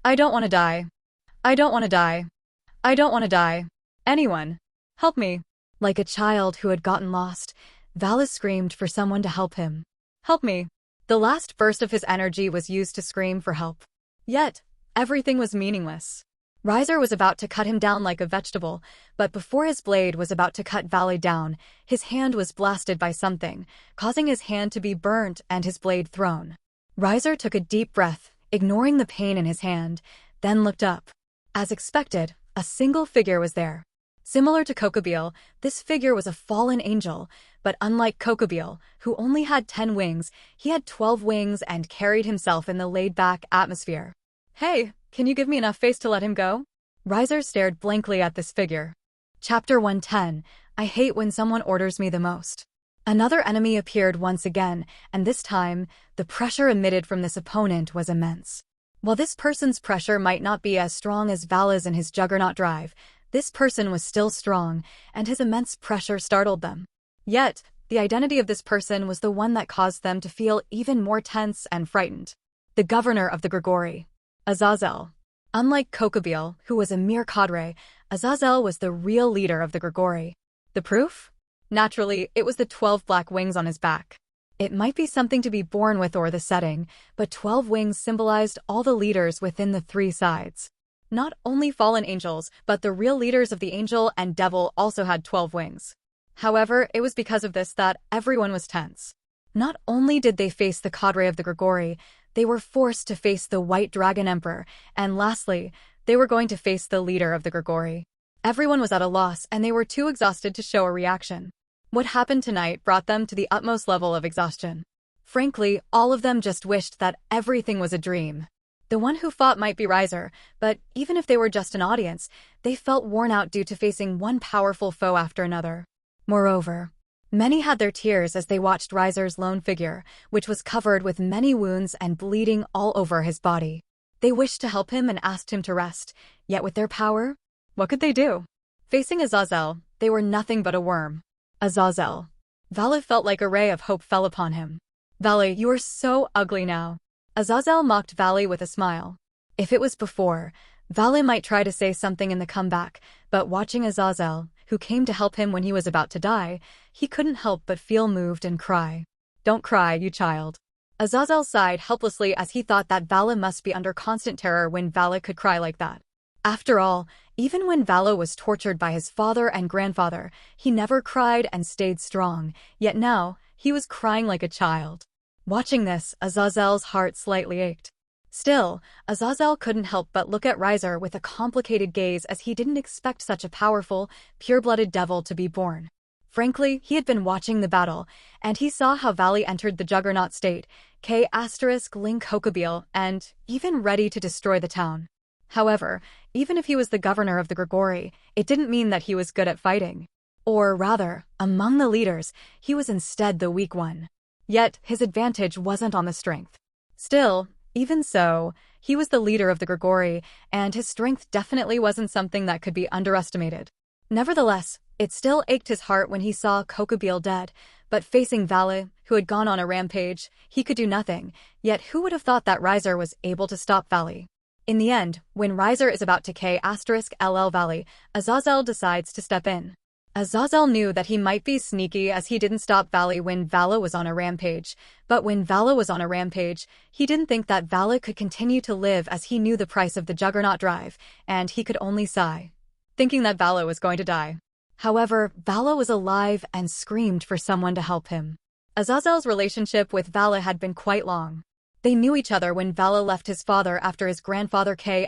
I don't want to die. I don't want to die. I don't want to die. Anyone, help me. Like a child who had gotten lost, Vali screamed for someone to help him. Help me. The last burst of his energy was used to scream for help. Yet, everything was meaningless. Riser was about to cut him down like a vegetable, but before his blade was about to cut Vali down, his hand was blasted by something, causing his hand to be burnt and his blade thrown. Riser took a deep breath, ignoring the pain in his hand, then looked up. As expected, a single figure was there. Similar to Kokabiel, this figure was a fallen angel, but unlike Kokabiel, who only had 10 wings, he had 12 wings and carried himself in the laid-back atmosphere. Hey, can you give me enough face to let him go? Riser stared blankly at this figure. Chapter 110, I hate when someone orders me the most. Another enemy appeared once again, and this time, the pressure emitted from this opponent was immense. While this person's pressure might not be as strong as Vali's in his Juggernaut Drive, this person was still strong, and his immense pressure startled them. Yet, the identity of this person was the one that caused them to feel even more tense and frightened. The governor of the Gremory, Azazel. Unlike Kokabiel, who was a mere cadre, Azazel was the real leader of the Gremory. The proof? Naturally, it was the 12 black wings on his back. It might be something to be born with or the setting, but 12 wings symbolized all the leaders within the 3 sides. Not only fallen angels, but the real leaders of the angel and devil also had 12 wings. However, it was because of this that everyone was tense. Not only did they face the cadre of the Gremory, they were forced to face the White Dragon Emperor, and lastly, they were going to face the leader of the Gremory. Everyone was at a loss, and they were too exhausted to show a reaction. What happened tonight brought them to the utmost level of exhaustion. Frankly, all of them just wished that everything was a dream. The one who fought might be Riser, but even if they were just an audience, they felt worn out due to facing one powerful foe after another. Moreover, many had their tears as they watched Riser's lone figure, which was covered with many wounds and bleeding all over his body. They wished to help him and asked him to rest, yet with their power, what could they do? Facing Azazel, they were nothing but a worm. Azazel. Vali felt like a ray of hope fell upon him. Vali, you are so ugly now. Azazel mocked Vali with a smile. If it was before, Vali might try to say something in the comeback, but watching Azazel, who came to help him when he was about to die, he couldn't help but feel moved and cry. Don't cry, you child. Azazel sighed helplessly as he thought that Vali must be under constant terror when Vali could cry like that. After all, even when Vali was tortured by his father and grandfather, he never cried and stayed strong, yet now, he was crying like a child. Watching this, Azazel's heart slightly ached. Still, Azazel couldn't help but look at Riser with a complicated gaze as he didn't expect such a powerful, pure-blooded devil to be born. Frankly, he had been watching the battle, and he saw how Vali entered the Juggernaut state, K*** Link Kokabiel, and even ready to destroy the town. However, even if he was the governor of the Gremory, it didn't mean that he was good at fighting. Or rather, among the leaders, he was instead the weak one. Yet, his advantage wasn't on the strength. Still, even so, he was the leader of the Gremory, and his strength definitely wasn't something that could be underestimated. Nevertheless, it still ached his heart when he saw Kokabiel dead, but facing Vali, who had gone on a rampage, he could do nothing, yet who would have thought that Riser was able to stop Vali? In the end, when Riser is about to K*** Vali, Azazel decides to step in. Azazel knew that he might be sneaky as he didn't stop Vali when Vala was on a rampage, but when Vala was on a rampage, he didn't think that Vala could continue to live as he knew the price of the Juggernaut Drive, and he could only sigh, thinking that Vala was going to die. However, Vala was alive and screamed for someone to help him. Azazel's relationship with Vala had been quite long. They knew each other when Vala left his father after his grandfather K**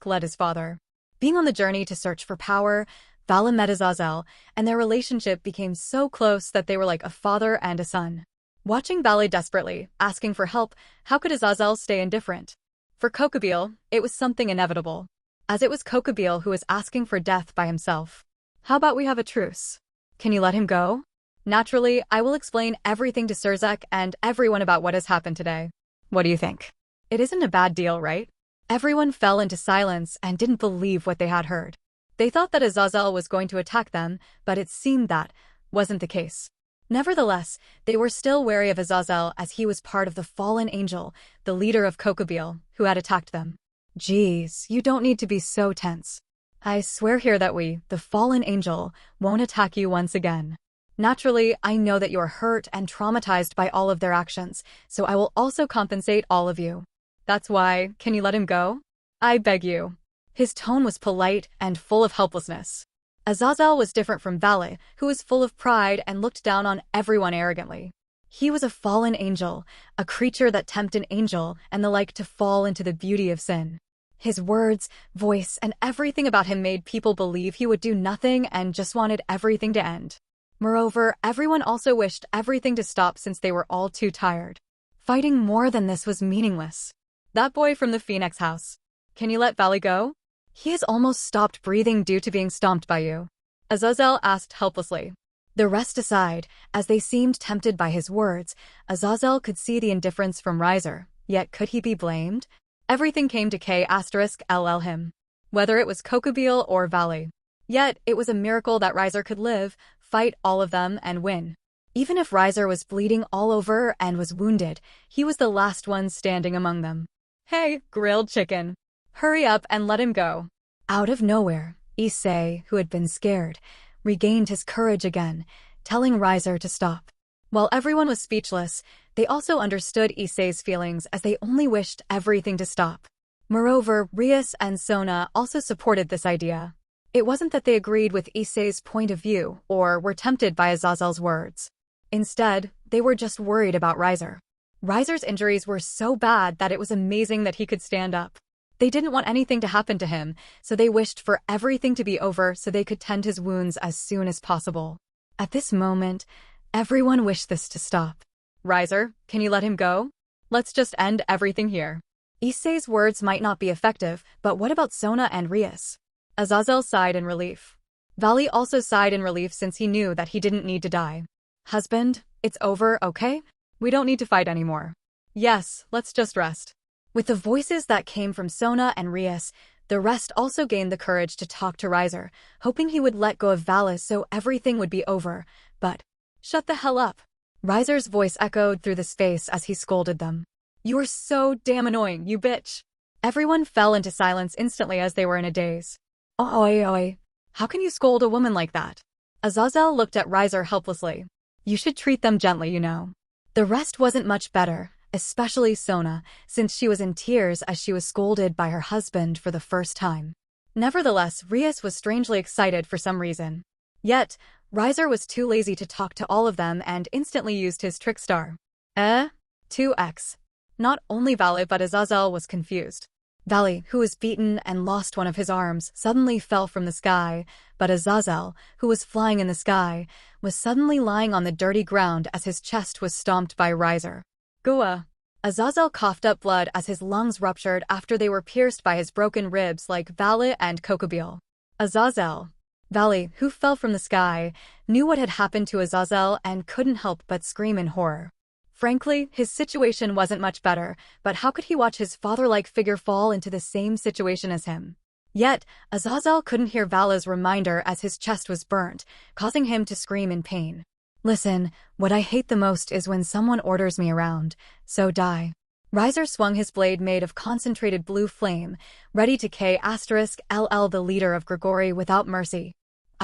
led his father. Being on the journey to search for power, Vala met Azazel, and their relationship became so close that they were like a father and a son. Watching Vala desperately, asking for help, how could Azazel stay indifferent? For Kokabiel, it was something inevitable, as it was Kokabiel who was asking for death by himself. How about we have a truce? Can you let him go? Naturally, I will explain everything to Sirzek and everyone about what has happened today. What do you think? It isn't a bad deal, right? Everyone fell into silence and didn't believe what they had heard. They thought that Azazel was going to attack them, but it seemed that wasn't the case. Nevertheless, they were still wary of Azazel as he was part of the fallen angel, the leader of Kokabiel, who had attacked them. Geez, you don't need to be so tense. I swear here that we, the fallen angel, won't attack you once again. Naturally, I know that you are hurt and traumatized by all of their actions, so I will also compensate all of you. That's why, can you let him go? I beg you. His tone was polite and full of helplessness. Azazel was different from Vali, who was full of pride and looked down on everyone arrogantly. He was a fallen angel, a creature that tempted an angel and the like to fall into the beauty of sin. His words, voice, and everything about him made people believe he would do nothing and just wanted everything to end. Moreover, everyone also wished everything to stop since they were all too tired. Fighting more than this was meaningless. That boy from the Phoenix house. Can you let Vali go? He has almost stopped breathing due to being stomped by you. Azazel asked helplessly. The rest aside, as they seemed tempted by his words, Azazel could see the indifference from Riser, yet could he be blamed? Everything came to K** him. Whether it was Kokabiel or Vali. Yet, it was a miracle that Riser could live, fight all of them, and win. Even if Riser was bleeding all over and was wounded, he was the last one standing among them. Hey, grilled chicken. Hurry up and let him go. Out of nowhere, Issei, who had been scared, regained his courage again, telling Riser to stop. While everyone was speechless, they also understood Issei's feelings as they only wished everything to stop. Moreover, Rias and Sona also supported this idea. It wasn't that they agreed with Issei's point of view or were tempted by Azazel's words. Instead, they were just worried about Riser. Riser's injuries were so bad that it was amazing that he could stand up. They didn't want anything to happen to him, so they wished for everything to be over so they could tend his wounds as soon as possible. At this moment, everyone wished this to stop. Riser, can you let him go? Let's just end everything here. Issei's words might not be effective, but what about Sona and Rias? Azazel sighed in relief. Vali also sighed in relief since he knew that he didn't need to die. Husband, it's over, okay? We don't need to fight anymore. Yes, let's just rest. With the voices that came from Sona and Rias, the rest also gained the courage to talk to Riser, hoping he would let go of Vali so everything would be over, but shut the hell up. Riser's voice echoed through the space as he scolded them. You're so damn annoying, you bitch. Everyone fell into silence instantly as they were in a daze. Oi. How can you scold a woman like that? Azazel looked at Riser helplessly. You should treat them gently, you know. The rest wasn't much better, especially Sona, since she was in tears as she was scolded by her husband for the first time. Nevertheless, Rias was strangely excited for some reason. Yet, Riser was too lazy to talk to all of them and instantly used his trick star. 2x. Not only Vali but Azazel was confused. Vali, who was beaten and lost one of his arms, suddenly fell from the sky, but Azazel, who was flying in the sky, was suddenly lying on the dirty ground as his chest was stomped by Riser. Kuoh. Azazel coughed up blood as his lungs ruptured after they were pierced by his broken ribs like Vali and Kokabiel. Azazel. Vali, who fell from the sky, knew what had happened to Azazel and couldn't help but scream in horror. Frankly, his situation wasn't much better, but how could he watch his father-like figure fall into the same situation as him? Yet, Azazel couldn't hear Vala's reminder as his chest was burnt, causing him to scream in pain. Listen, what I hate the most is when someone orders me around, so die. Riser swung his blade made of concentrated blue flame, ready to K** the leader of Gregory without mercy.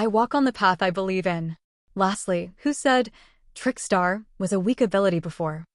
I walk on the path I believe in. Lastly, who said Trickstar was a weak ability before?